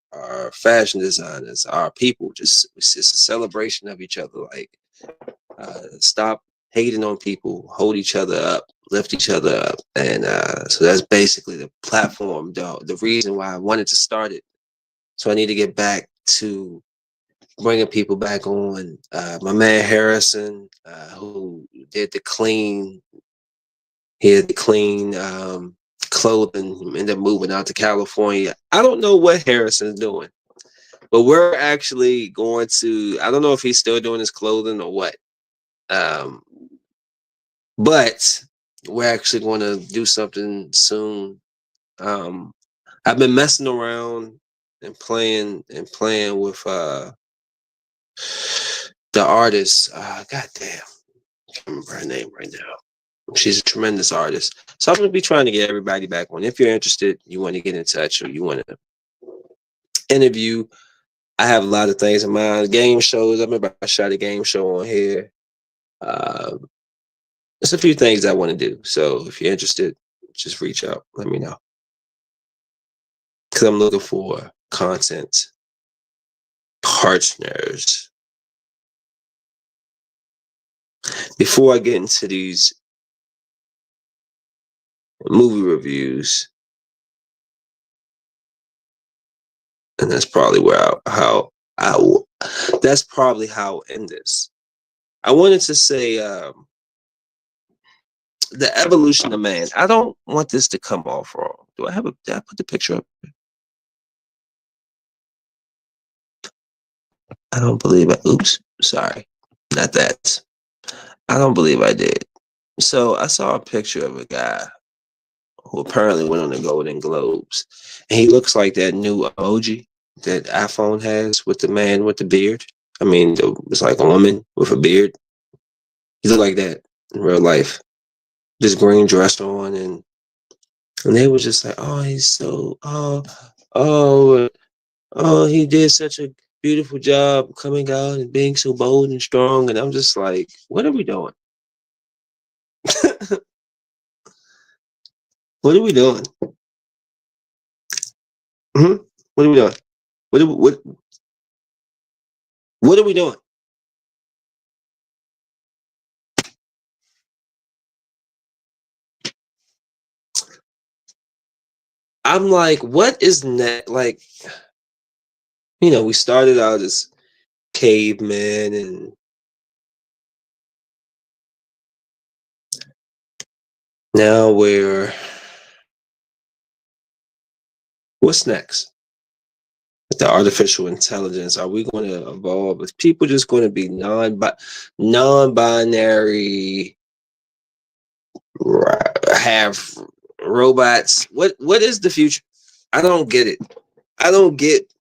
fashion designers, our people. Just it's a celebration of each other. Like, stop hating on people, hold each other up, lift each other up, and so that's basically the platform. The reason why I wanted to start it. So I need to get back to bringing people back on. My man Harrison, who did the clean. He had the clean clothing, ended up moving out to California. I don't know what Harrison's doing, but we're actually going to, I don't know if he's still doing his clothing or what. But we're actually going to do something soon. I've been messing around and playing with the artist. Goddamn, I can't remember her name right now. She's a tremendous artist. So I'm going to be trying to get everybody back on. If you're interested, you want to get in touch or you want to interview, I have a lot of things in mind. Game shows. I remember I shot a game show on here. There's a few things I want to do. So if you're interested, just reach out. Let me know. Because I'm looking for content partners. Before I get into these movie reviews, and that's probably that's probably how I'll end this. I wanted to say the evolution of man. I don't want this to come off wrong. Did I put the picture up? I don't believe oops, sorry. Not that. I don't believe I did. So I saw a picture of a guy who apparently went on the Golden Globes. And he looks like that new emoji that iPhone has with the man with the beard. I mean, it's like a woman with a beard. He looked like that in real life. Just green dress on, and they were just like, oh, he's so, oh, he did such a beautiful job coming out and being so bold and strong. And I'm just like, what are we doing? What are we doing? Hmm. What are we doing? What are, what are we doing? I'm like, what is next? Like, we started out as cavemen, and now what's next? With the artificial intelligence, are we going to evolve? Is people just going to be non-binary, have robots? What is the future? I don't get it. I don't get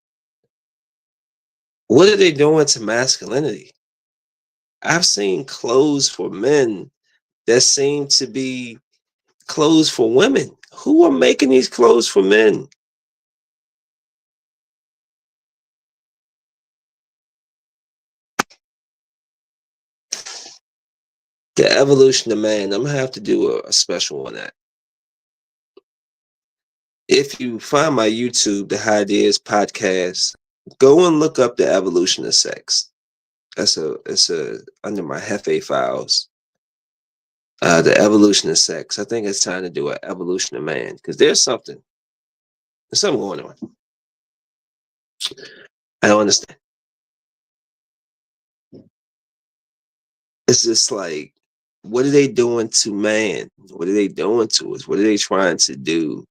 what are they doing to masculinity? I've seen clothes for men that seem to be clothes for women. Who are making these clothes for men? The evolution of man. I'm gonna have to do a special on that. If you find my YouTube, the Ideas podcast, go and look up the evolution of sex. It's a under my Hefe files. The evolution of sex. I think it's time to do an evolution of man because there's something going on. I don't understand. It's just like, what are they doing to man? What are they doing to us? What are they trying to do?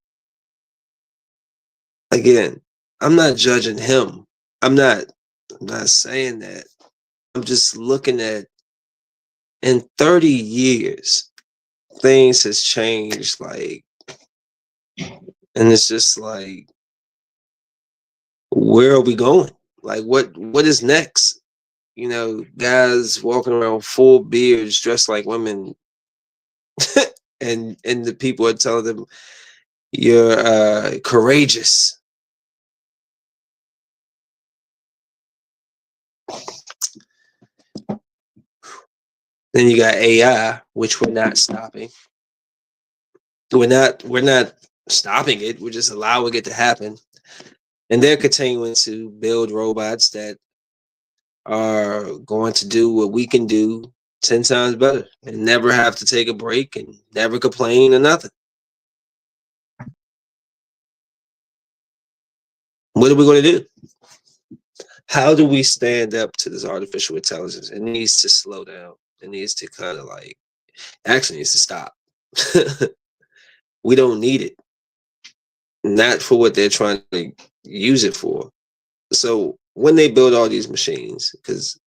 Again, I'm not judging him. I'm not. I'm not saying that. I'm just looking at in 30 years, things has changed. Like, and it's just like, where are we going? Like, what is next? Guys walking around full beards, dressed like women, and the people are telling them you're courageous. Then you got AI, which we're not stopping. We're not stopping it. We're just allowing it to happen. And they're continuing to build robots that are going to do what we can do 10 times better and never have to take a break and never complain or nothing. What are we going to do? How do we stand up to this artificial intelligence? It needs to slow down. It needs to kind of like, actually needs to stop. We don't need it. Not for what they're trying to use it for. So when they build all these machines, because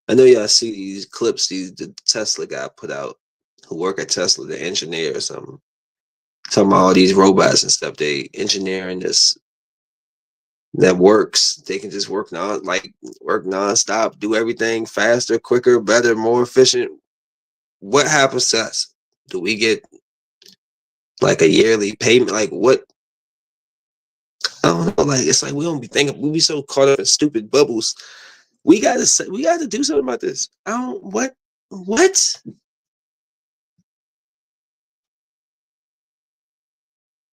I know y'all see these clips the Tesla guy put out, who work at Tesla, the engineer or something, talking about all these robots and stuff. They engineering this that works. They can just work nonstop, do everything faster, quicker, better, more efficient. What happens to us? Do we get like a yearly payment? Like what? I don't know. Like it's like we don't be thinking. We be so caught up in stupid bubbles. We gotta do something about this. I don't what?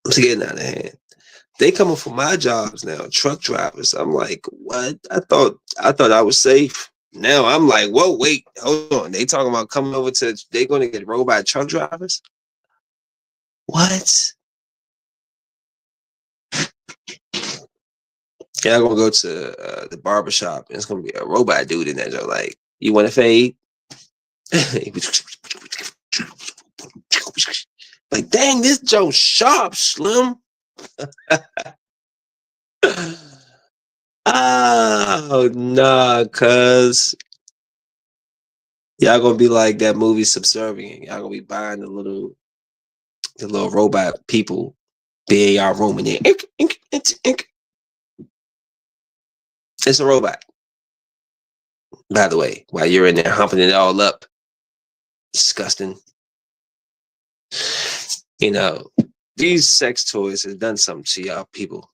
It's getting out of hand. They coming for my jobs now, truck drivers. I'm like, what? I thought I was safe. Now I'm like, whoa, wait, hold on. They talking about coming over they gonna get robot truck drivers? What? Yeah, I'm gonna go to the barber shop and it's gonna be a robot dude in there. They're like, you want to fade? Like, dang, this Joe sharp, Slim. Oh nah, cuz y'all gonna be like that movie Subservient. Y'all gonna be buying the little robot people be in y'all room and then ink, ink, ink, ink. It's a robot, by the way, while you're in there humping it all up. Disgusting. You know, these sex toys have done something to y'all people.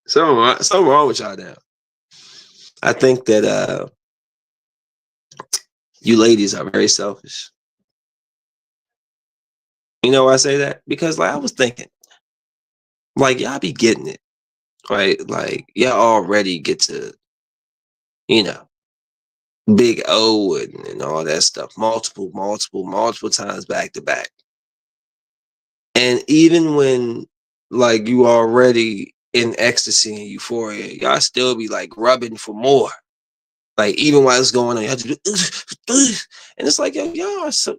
Something wrong with y'all now. I think that you ladies are very selfish. You know why I say that? Because like I was thinking, like y'all be getting it, right? Like y'all already get to, you know, big O and all that stuff, multiple times back to back. And even when like you already in ecstasy and euphoria, y'all still be like rubbing for more. Like even while it's going on, y'all just and it's like yo, y'all are some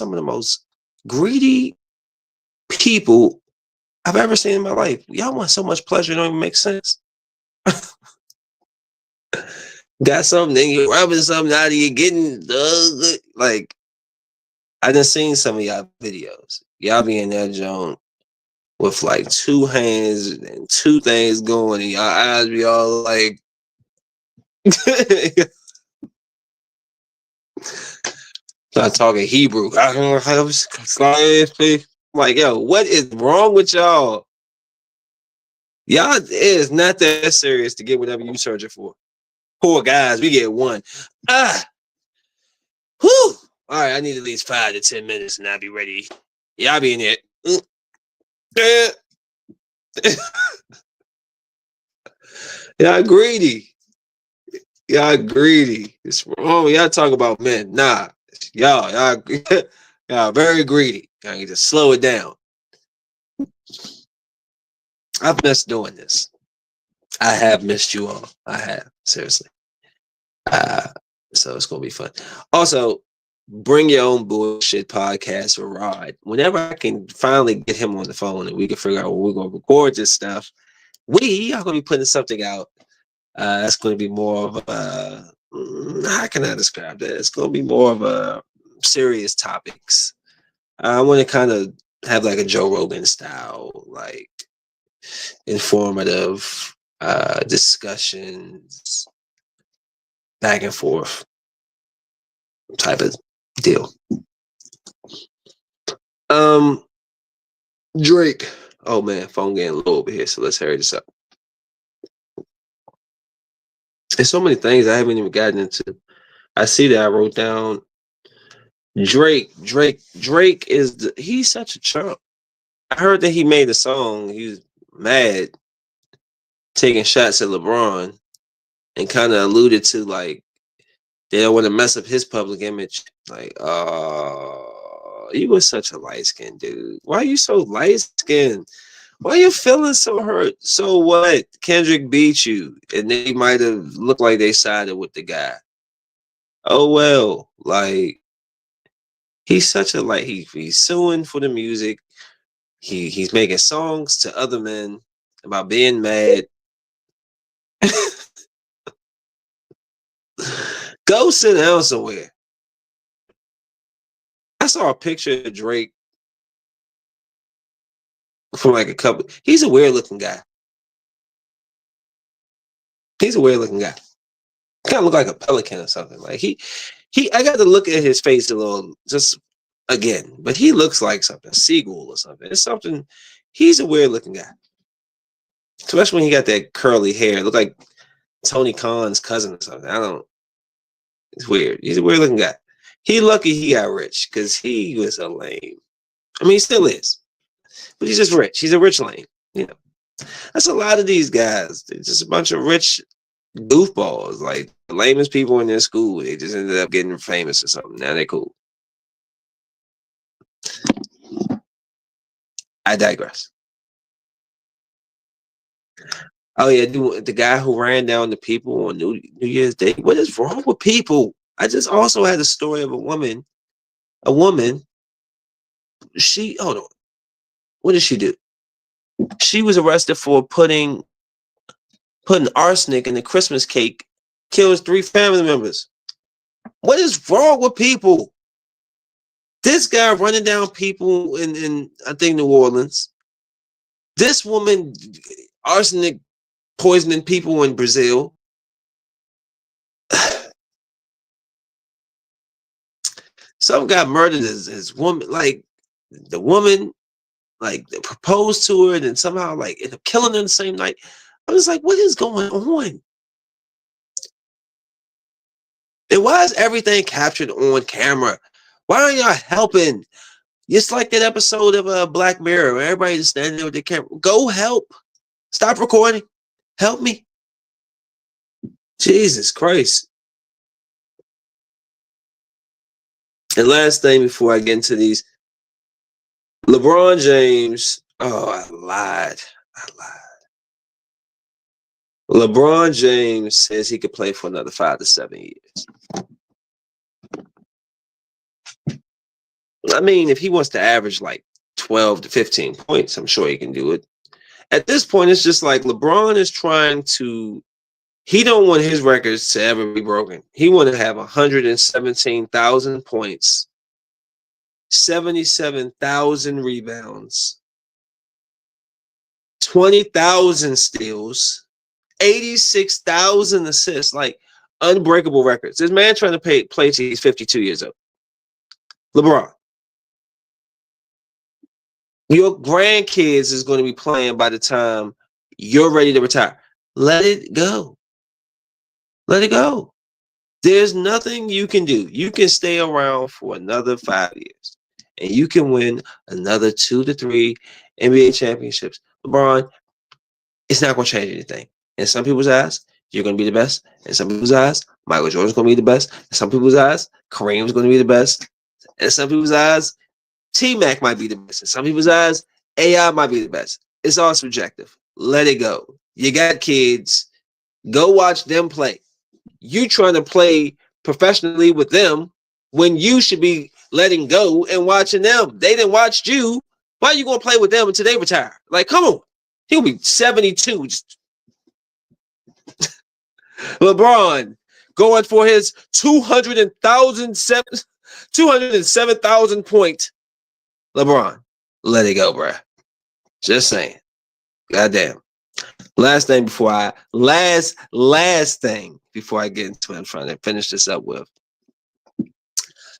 of the most greedy people I've ever seen in my life. Y'all want so much pleasure, it don't even make sense. Got something, then you're rubbing something out of you, getting like I done seen some of y'all videos. Y'all be in that joint with like two hands and two things going, and y'all eyes be all like start talking Hebrew. Like, yo, what is wrong with y'all? Y'all it is not that serious to get whatever you searching for. Poor guys, we get one. Whew. All right, I need at least 5 to 10 minutes and I'll be ready. Y'all be in it. Y'all greedy. Y'all greedy. It's wrong. Y'all talk about men. Nah. Y'all very greedy. Y'all need to slow it down. I've missed doing this. I have missed you all. I have. Seriously. Uh, so it's gonna be fun. Also, bring your own bullshit podcast or Rod. Whenever I can finally get him on the phone and we can figure out when we're gonna record this stuff, we are gonna be putting something out. That's gonna be more of a how can I describe that? It's gonna be more of a serious topics. I want to kind of have like a Joe Rogan style, like informative discussions, back and forth type of deal. Um, Drake. Oh man, phone getting low over here, so let's hurry this up. There's so many things I haven't even gotten into. I see that I wrote down Drake is he's such a chump. I heard that he made a song. He was mad, taking shots at LeBron, and kind of alluded to like they don't want to mess up his public image. Like, you were such a light skinned dude. Why are you so light skinned? Why are you feeling so hurt? So what? Kendrick beat you, and they might have looked like they sided with the guy. Oh well, like he's such a like he's suing for the music. He's making songs to other men about being mad. Go sit down somewhere. I saw a picture of Drake from like a couple. He's a weird looking guy. He's a weird looking guy. Kind of look like a pelican or something. Like he. I got to look at his face a little, just again. But he looks like something, seagull or something. It's something. He's a weird looking guy, especially when he got that curly hair. Look like Tony Khan's cousin or something. I don't. It's weird. He's a weird looking guy. He lucky he got rich because he was a lame. I mean, he still is, but he's just rich. He's a rich lame. You know, that's a lot of these guys. They're just a bunch of rich goofballs, like the lamest people in their school. They just ended up getting famous or something. Now they're cool. I digress. Oh yeah, dude, the guy who ran down the people on New Year's Day. What is wrong with people? I just also had a story of a woman. A woman, she hold on. What did she do? She was arrested for putting arsenic in the Christmas cake, kills 3 family members. What is wrong with people? This guy running down people in I think New Orleans. This woman arsenic poisoning people in Brazil. Some got murdered as woman, like the woman, like proposed to her and then somehow like ended up killing her the same night. I was like, what is going on? And why is everything captured on camera? Why aren't y'all helping? It's like that episode of Black Mirror where everybody just standing there with their camera. Go help. Stop recording. Help me. Jesus Christ. And last thing before I get into these, LeBron James. Oh, I lied. LeBron James says he could play for another 5 to 7 years. I mean, if he wants to average like 12 to 15 points, I'm sure he can do it. At this point, it's just like LeBron is trying to. He don't want his records to ever be broken. He want to have 117,000 points, 77,000 rebounds, 20,000 steals, 86,000 assists, like unbreakable records. This man trying to play till he's 52 years old. LeBron, your grandkids is going to be playing by the time you're ready to retire. Let it go. Let it go. There's nothing you can do. You can stay around for another 5 years and you can win another 2 to 3 NBA championships. LeBron, it's not going to change anything. In some people's eyes, you're going to be the best. In some people's eyes, Michael Jordan's going to be the best. In some people's eyes, Kareem's going to be the best. In some people's eyes, T-Mac might be the best. In some people's eyes, AI might be the best. It's all subjective. Let it go. You got kids. Go watch them play. You trying to play professionally with them when you should be letting go and watching them. They didn't watch you. Why are you going to play with them until they retire? Like, come on. He'll be 72. LeBron going for his 207,000 point. LeBron, let it go, bruh. Just saying. Goddamn. Last thing before I get into it, I'm trying to finish this up with.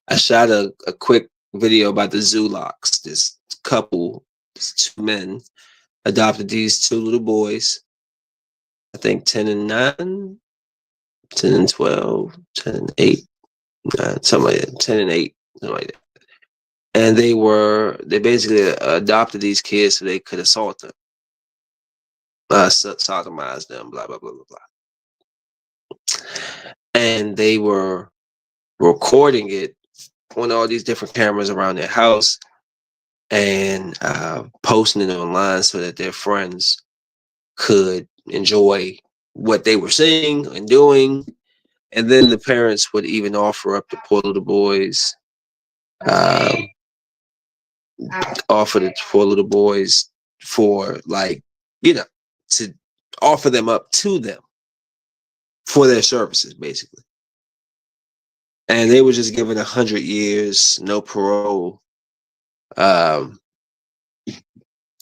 I shot a quick video about the Zulocks. This couple, this 2 men, adopted these 2 little boys. I think 10 and 9, 10 and 12, 10 and 8, 9, something like that. 10 and 8, something like that. And they basically adopted these kids so they could assault them, sodomize them, blah, blah, blah, blah, blah. And they were recording it on all these different cameras around their house and posting it online so that their friends could enjoy what they were seeing and doing. And then the parents would even offer up the poor little boys, for like, to offer them up to them for their services, basically. And they were just given 100 years, no parole.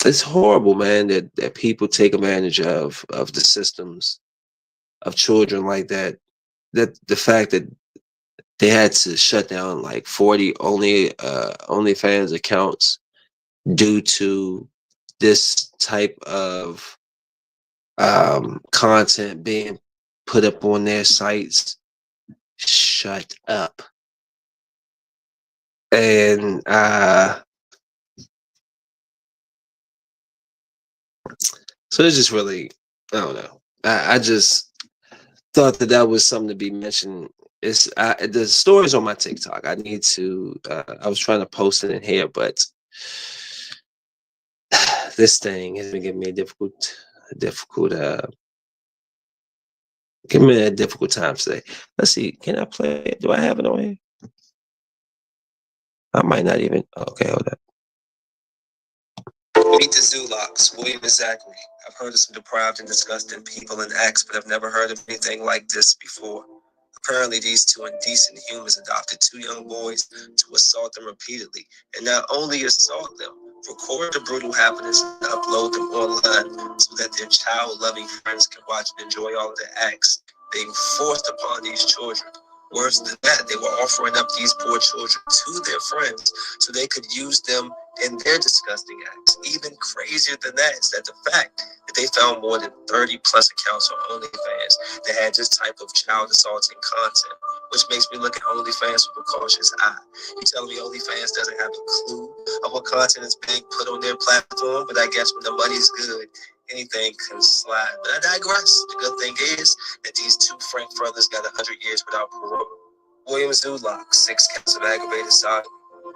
It's horrible, man, that people take advantage of the systems of children like that. That the fact that they had to shut down like 40 OnlyFans accounts due to this type of content being put up on their sites. Shut up. And so it's just really, I don't know. I just thought that was something to be mentioned. The story's on my TikTok. I need to. I was trying to post it in here, but this thing has been giving me a difficult Give me a difficult time today. Let's see. Can I play it? Do I have it on here? I might not even. Okay, hold up. Meet the Zulaks, William and Zachary. I've heard of some deprived and disgusting people and acts, but I've never heard of anything like this before. Apparently, these two indecent humans adopted two young boys to assault them repeatedly, and not only assault them, record the brutal happenings and upload them online so that their child-loving friends can watch and enjoy all of the acts being forced upon these children. Worse than that, they were offering up these poor children to their friends so they could use them in their disgusting acts. Even crazier than that is that the fact that they found more than 30 plus accounts on OnlyFans that had this type of child assaulting content, which makes me look at OnlyFans with a cautious eye. You telling me OnlyFans doesn't have a clue of what content is being put on their platform, but I guess when the money's good, anything can slide. But I digress. The good thing is that these two Frank brothers got 100 years without parole. William Zulak, 6 counts of aggravated sodomy,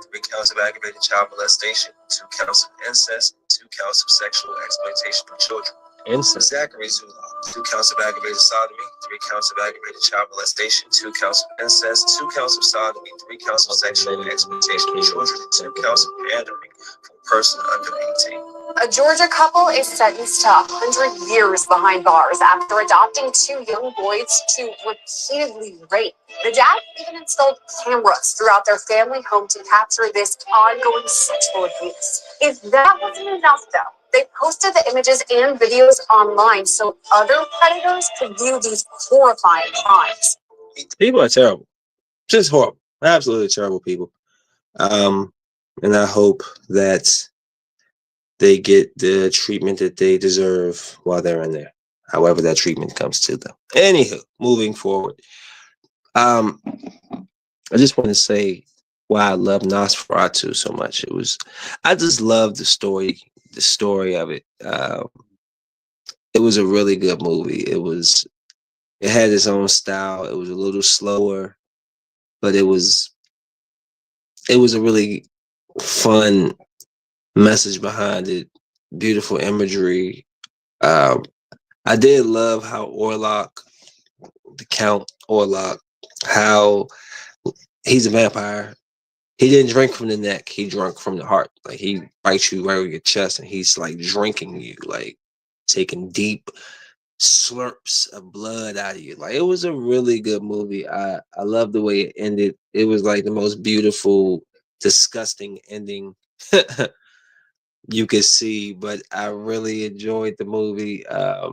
3 counts of aggravated child molestation, 2 counts of incest, 2 counts of sexual exploitation of children. Incest. Zachary Zulak, 2 counts of aggravated sodomy, 3 counts of aggravated child molestation, 2 counts of incest, 2 counts of sodomy, 3 counts of sexual exploitation of children, and 2 counts of pandering for a person under 18. A Georgia couple is sentenced to 100 years behind bars after adopting two young boys to repeatedly rape. The dad even installed cameras throughout their family home to capture this ongoing sexual abuse. If that wasn't enough, though, they posted the images and videos online so other predators could view these horrifying crimes. People are terrible. Just horrible. Absolutely terrible people. And I hope that they get the treatment that they deserve while they're in there, however that treatment comes to them. Anywho, moving forward. I just want to say why I love Nosferatu so much. I just love the story of it. It was a really good movie. It had its own style. It was a little slower, but it was a really fun message behind it. Beautiful imagery. Um, I did love how Orlok, the Count Orlok, how he's a vampire. He didn't drink from the neck. He drank from the heart. Like he bites you right on your chest, and he's like drinking you, like taking deep slurps of blood out of you. Like it was a really good movie. I love the way it ended. It was like the most beautiful, disgusting ending you could see, but I really enjoyed the movie. I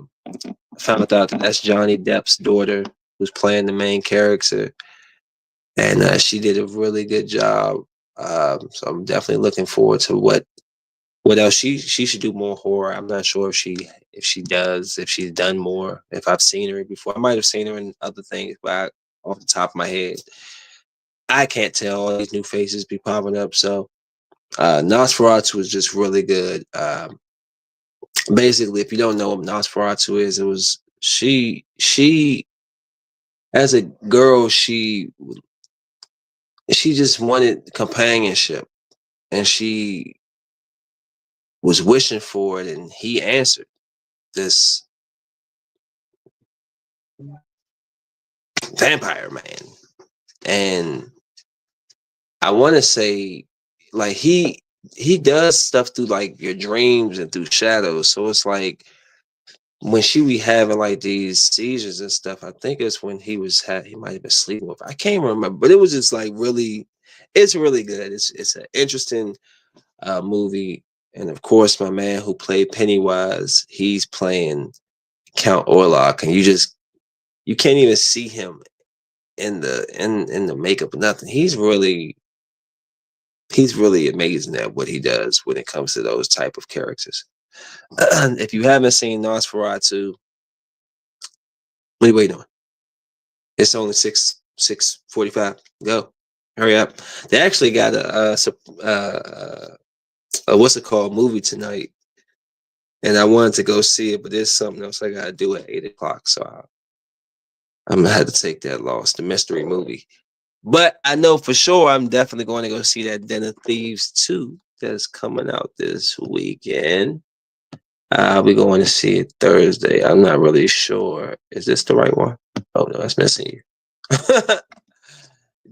found out that that's Johnny Depp's daughter who's playing the main character, and she did a really good job. So I'm definitely looking forward to what else she should do more horror. I'm not sure if she's done more. If I've seen her before, I might have seen her in other things, but off the top of my head, I can't tell. All these new faces be popping up. So Nosferatu was just really good. Basically, if you don't know what Nosferatu is, it was she as a girl she just wanted companionship, and she was wishing for it, and he answered this vampire man. And I want to say, like he does stuff through like your dreams and through shadows. So it's like when she be having like these seizures and stuff, I think it's when he might have been sleeping with her. I can't remember, but it was just like really, it's really good. It's an interesting movie, and of course, my man who played Pennywise, he's playing Count Orlok, and you can't even see him in the makeup or nothing. He's really amazing at what he does when it comes to those type of characters. If you haven't seen Nosferatu, what are you waiting on? It's only 6:45. Go, hurry up. They actually got a what's it called movie tonight, and I wanted to go see it, but there's something else I gotta do at 8 o'clock, so I'm gonna have to take that loss. The mystery movie, but I know for sure I'm definitely going to go see that Den of Thieves 2 that's coming out this weekend. I'll be going to see it Thursday. I'm not really sure. Is this the right one? Oh no, that's missing you.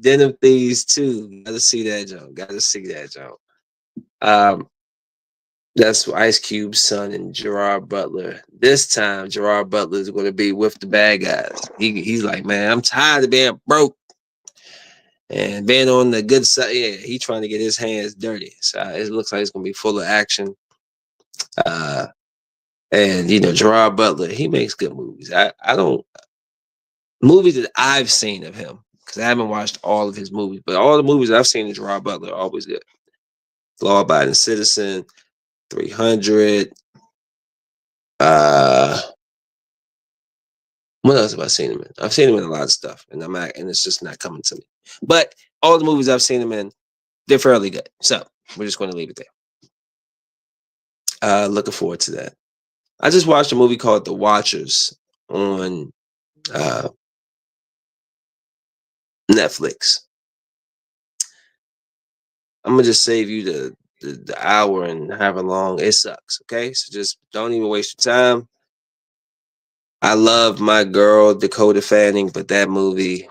Den of Thieves 2. Gotta see that joke. Gotta see that joke. Um, that's Ice Cube's son and Gerard Butler. This time, Gerard Butler is going to be with the bad guys. He's like, man, I'm tired of being broke and being on the good side. Yeah, he's trying to get his hands dirty. So it looks like it's going to be full of action. Uh, and Gerard Butler, he makes good movies. I don't movies that I've seen of him because I haven't watched all of his movies, but all the movies I've seen of Gerard Butler are always good. Law Abiding Citizen, 300. Uh, what else have I seen him in? I've seen him in a lot of stuff, and it's just not coming to me. But all the movies I've seen him in, they're fairly good. So we're just going to leave it there. Looking forward to that. I just watched a movie called The Watchers on uh, Netflix. I'm gonna just save you the hour and however long it sucks. Okay, so just don't even waste your time. I love my girl Dakota Fanning, but that movie,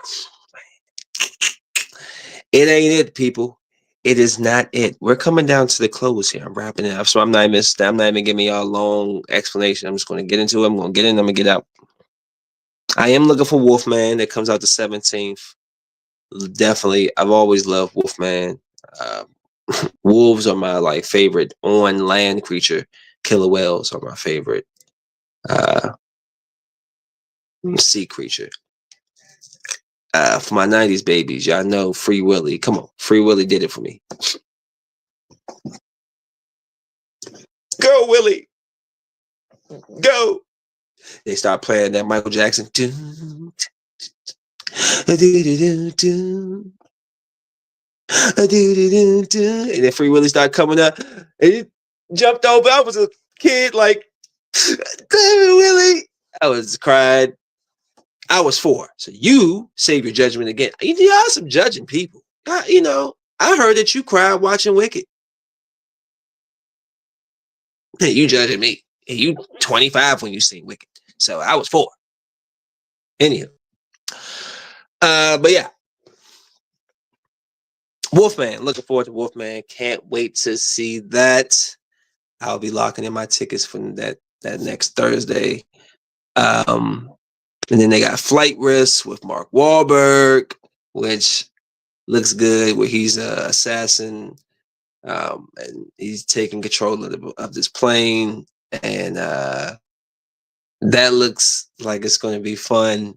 it ain't it, people. It is not it. We're coming down to the close here. I'm wrapping it up, so I'm not even giving y'all a long explanation. I'm just going to get into it. I'm going to get in. I'm going to get out. I am looking for Wolfman. That comes out the 17th. Definitely, I've always loved Wolfman. Uh, Wolves are my favorite on land creature. Killer whales are my favorite sea creature. For my 90s babies, y'all know Free Willy. Come on, Free Willy did it for me. Go, Willie. Go. They start playing that Michael Jackson. And then Free Willy started coming up. And he jumped over. I was a kid, like, David Willie. I was crying. I was 4. So you save your judgment again. You are some judging people. I heard that you cried watching Wicked. Hey, you judging me. And you 25 when you seen Wicked. So I was 4. Anyhow. But yeah. Wolfman. Looking forward to Wolfman. Can't wait to see that. I'll be locking in my tickets for that next Thursday. And then they got Flight Risk with Mark Wahlberg, which looks good, where he's an assassin, and he's taking control of this plane, and that looks like it's going to be fun.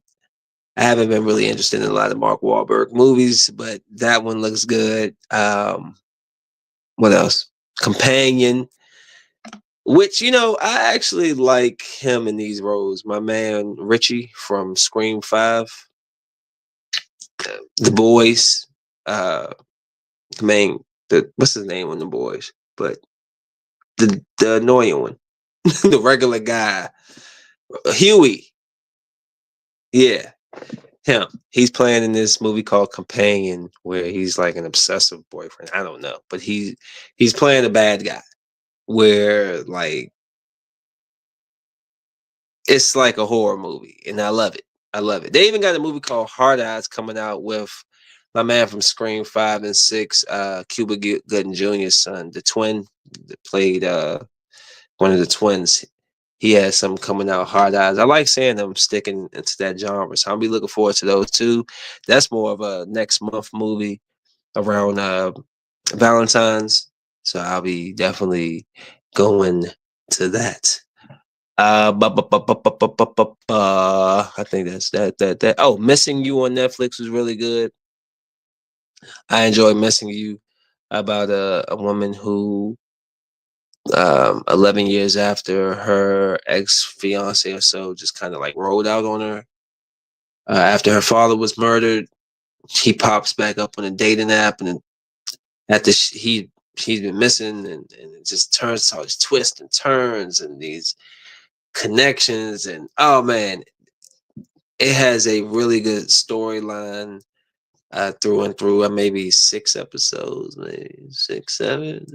I haven't been really interested in a lot of Mark Wahlberg movies, but that one looks good. What else? Companion, which I actually like him in these roles. My man Richie from Scream 5, The Boys, what's his name on The Boys? But the annoying one, the regular guy, Huey. Yeah, him. He's playing in this movie called Companion, where he's like an obsessive boyfriend. I don't know, but he's playing a bad guy, where it's like a horror movie, and I love it. I love it. They even got a movie called Hard Eyes coming out with my man from Scream 5 and 6, Cuba Gooding Jr.'s son, the twin that played one of the twins. He has some coming out, Hard Eyes. I like seeing them sticking into that genre, so I'll be looking forward to those too. That's more of a next month movie around Valentine's, so I'll be definitely going to that. I think that's that. Oh, Missing You on Netflix was really good. I enjoyed Missing You, about a woman who 11 years after her ex-fiance or so just kind of rolled out on her. After her father was murdered, he pops back up on a dating app, and then after he's been missing, and it just turns to all these twists and turns and these connections, and oh man, it has a really good storyline. through and through. Maybe 6 episodes, maybe six, seven,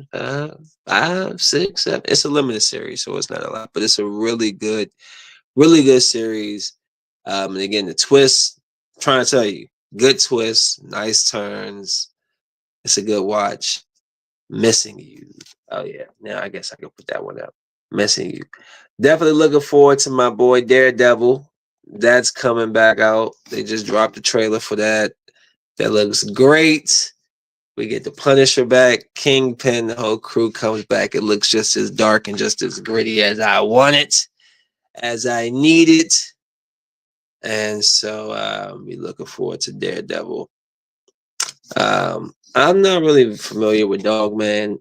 five, six, seven. It's a limited series, so it's not a lot, but it's a really good series. And again, the twist, I'm trying to tell you, good twists, nice turns. It's a good watch. Missing You. Oh yeah, now I guess I can put that one up. Missing You. Definitely looking forward to my boy Daredevil. That's coming back out. They just dropped the trailer for that. That looks great. We get the Punisher back, Kingpin, the whole crew comes back. It looks just as dark and just as gritty as I want it, as I need it. And so be looking forward to Daredevil. I'm not really familiar with Dogman.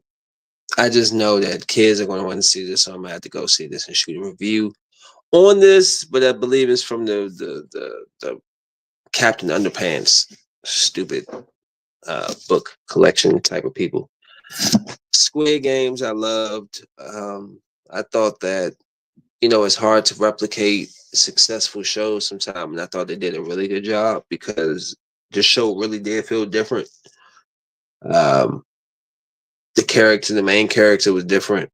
I just know that kids are going to want to see this, so I'm gonna have to go see this and shoot a review on this. But I believe it's from the Captain Underpants stupid book collection type of people. Squid Games, I loved. I thought that it's hard to replicate successful shows sometimes, and I thought they did a really good job because the show really did feel different. Um, the main character was different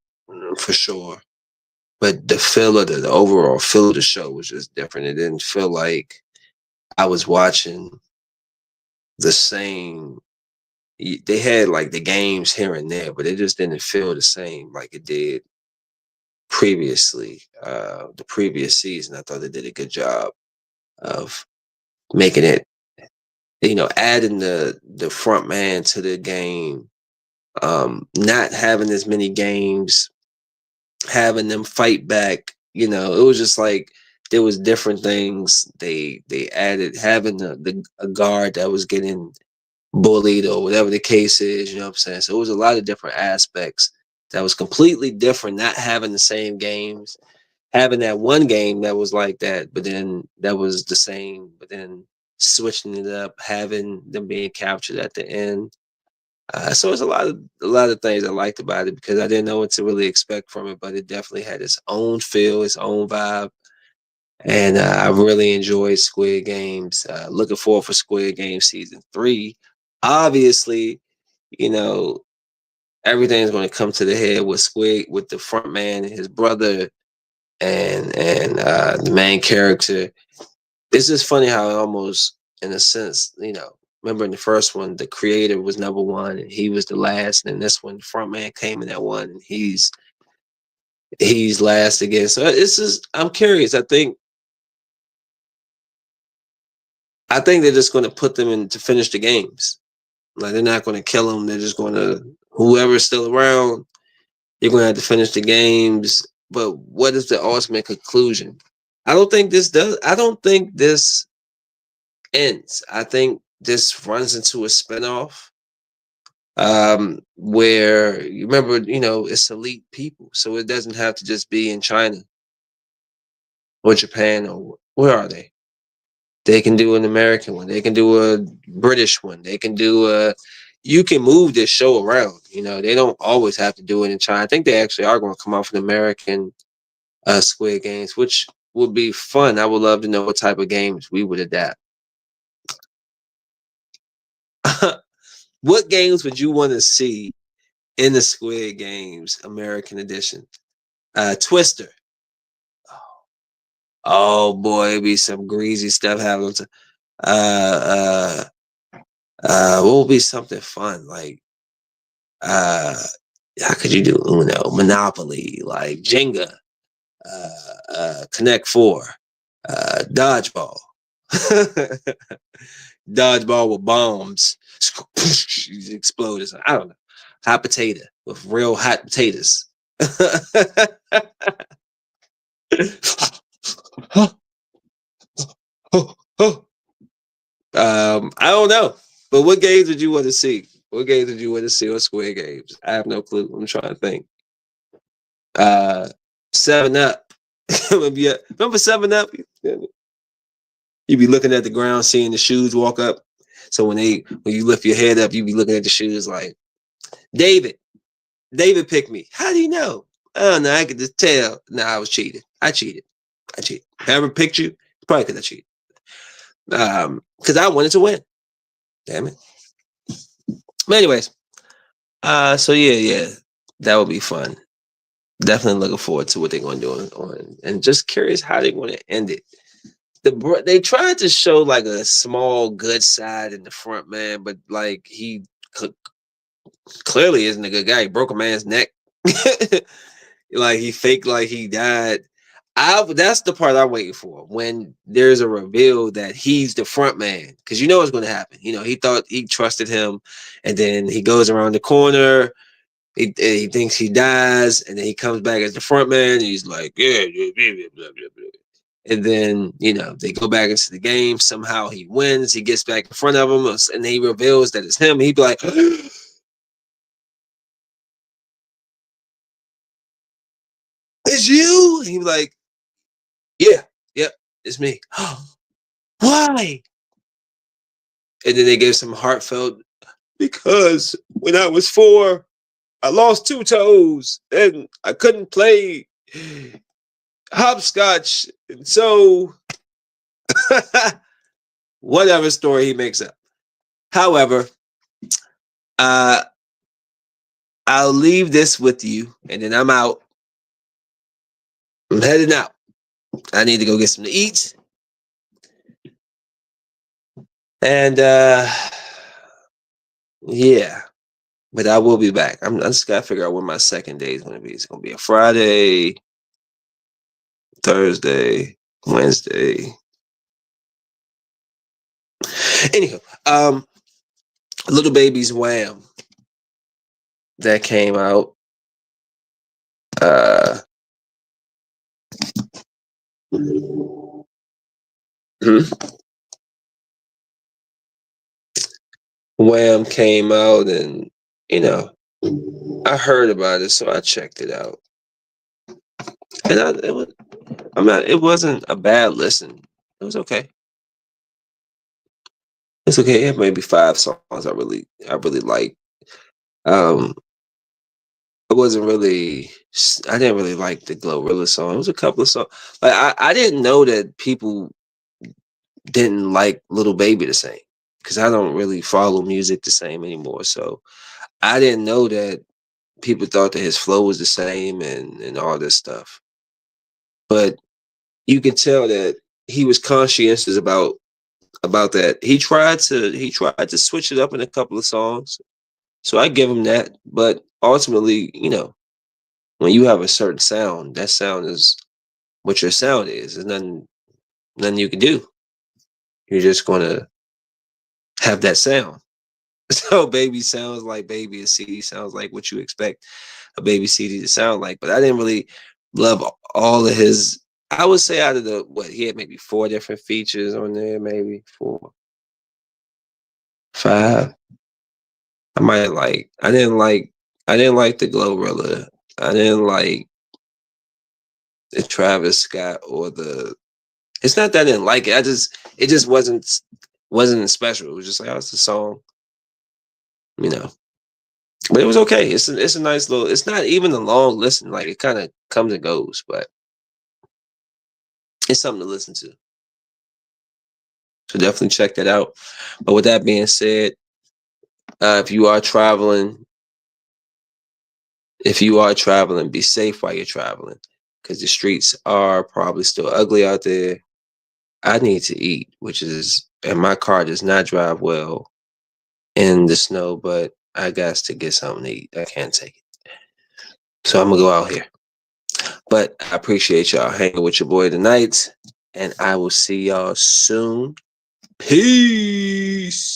for sure, but the overall feel of the show was just different. It didn't feel like I was watching the same. They had like the games here and there, but it just didn't feel the same like it did previously. The previous season, I thought they did a good job of making it, adding the front man to the game, not having as many games, having them fight back. It was just like there was different things they added, having a guard that was getting bullied or whatever the case is. You know what I'm saying? So it was a lot of different aspects that was completely different. Not having the same games, having that one game that was like that, but then that was the same, but then switching it up, having them being captured at the end. So it's a lot of things I liked about it because I didn't know what to really expect from it, but it definitely had its own feel, its own vibe, and I really enjoyed Squid Games. Looking forward for Squid Game season 3. Obviously, you know everything's going to come to the head with the front man and his brother and the main character. It's just funny how it almost, in a sense, remember in the first one, the creator was number one and he was the last. And in this one, the front man came in at one and he's last again. So it's just, I'm curious. I think they're just going to put them in to finish the games. Like they're not going to kill them. They're just going to, whoever's still around, you're going to have to finish the games. But what is the ultimate conclusion? I don't think this ends. I think this runs into a spinoff where you remember, it's elite people. So it doesn't have to just be in China or Japan or where are they? They can do an American one. They can do a British one. You can move this show around. They don't always have to do it in China. I think they actually are going to come out with an American Squid Games, which would be fun. I would love to know what type of games we would adapt. What games would you want to see in the Squid Games American edition? Twister. Oh boy, it'd be some greasy stuff happening. Uh, what would be something fun like? Uh, how could you do Uno, Monopoly, like Jenga, Connect Four, Dodgeball, Dodgeball with bombs, explode. I don't know. Hot potato with real hot potatoes. I don't know. But what games would you want to see? What games would you want to see on Squid Games? I have no clue. I'm trying to think. Uh, 7 Up. Remember 7 Up? You be looking at the ground, seeing the shoes walk up. So when you lift your head up, you be looking at the shoes like, David. David picked me. How do you know? Oh no, I could just tell. No, I was cheated. I cheated. Whoever picked you, probably because I cheated. Because I wanted to win. Damn it. But anyways, so yeah, that would be fun. Definitely looking forward to what they're going to do on, and just curious how they're going to end it. They tried to show like a small good side in the front man, but like he clearly isn't a good guy. He broke a man's neck. Like he faked like he died. That's the part I'm waiting for when there's a reveal that he's the front man, because you know what's going to happen. You know, he thought he trusted him, and then he goes around the corner. He thinks he dies, and then he comes back as the front man. And he's like, yeah, blah, blah, blah, blah. And then they go back into the game. Somehow he wins. He gets back in front of him, and he reveals that it's him. He'd be like, "It's you?" And he'd be like, "Yeah, yep, it's me." Why? And then they gave some heartfelt, because when I was 4, I lost 2 toes and I couldn't play hopscotch. And so, whatever story he makes up. However, uh, I'll leave this with you, and then I'm out. I'm heading out. I need to go get some to eat. And yeah, but I will be back. I just gotta figure out when my second day is gonna be. It's gonna be a Friday, Thursday, Wednesday. Anyhow, Little Baby's Wham that came out. Uh, Wham came out, and you know, I heard about it, so I checked it out, and it wasn't a bad listen. It was okay. It's okay. It had maybe 5 songs I really like. Um, I didn't really like the Glorilla song. It was a couple of songs. Like I didn't know that people didn't like Little Baby the same, because I don't really follow music the same anymore. So I didn't know that people thought that his flow was the same and all this stuff. But you could tell that he was conscientious about that. He tried to switch it up in a couple of songs. So I give him that. But ultimately, when you have a certain sound, that sound is what your sound is. There's nothing you can do. You're just gonna have that sound. So Baby sounds like Baby, and CD sounds like what you expect a Baby CD to sound like. But I didn't really love all of his. I would say out of he had maybe 4 different features on there, maybe 4, 5. I didn't like the Glorilla. I didn't like the Travis Scott or the. It's not that I didn't like it. It just wasn't special. It was just like, oh, it's a song, you know. But it was okay. It's a nice little. It's not even a long listen. Like it kind of comes and goes, but it's something to listen to. So definitely check that out. But with that being said, if you are traveling, be safe while you're traveling, because the streets are probably still ugly out there. I need to eat, and my car does not drive well in the snow, but I got to get something to eat. I can't take it. So I'm gonna go out here. But I appreciate y'all hanging with your boy tonight, and I will see y'all soon. Peace.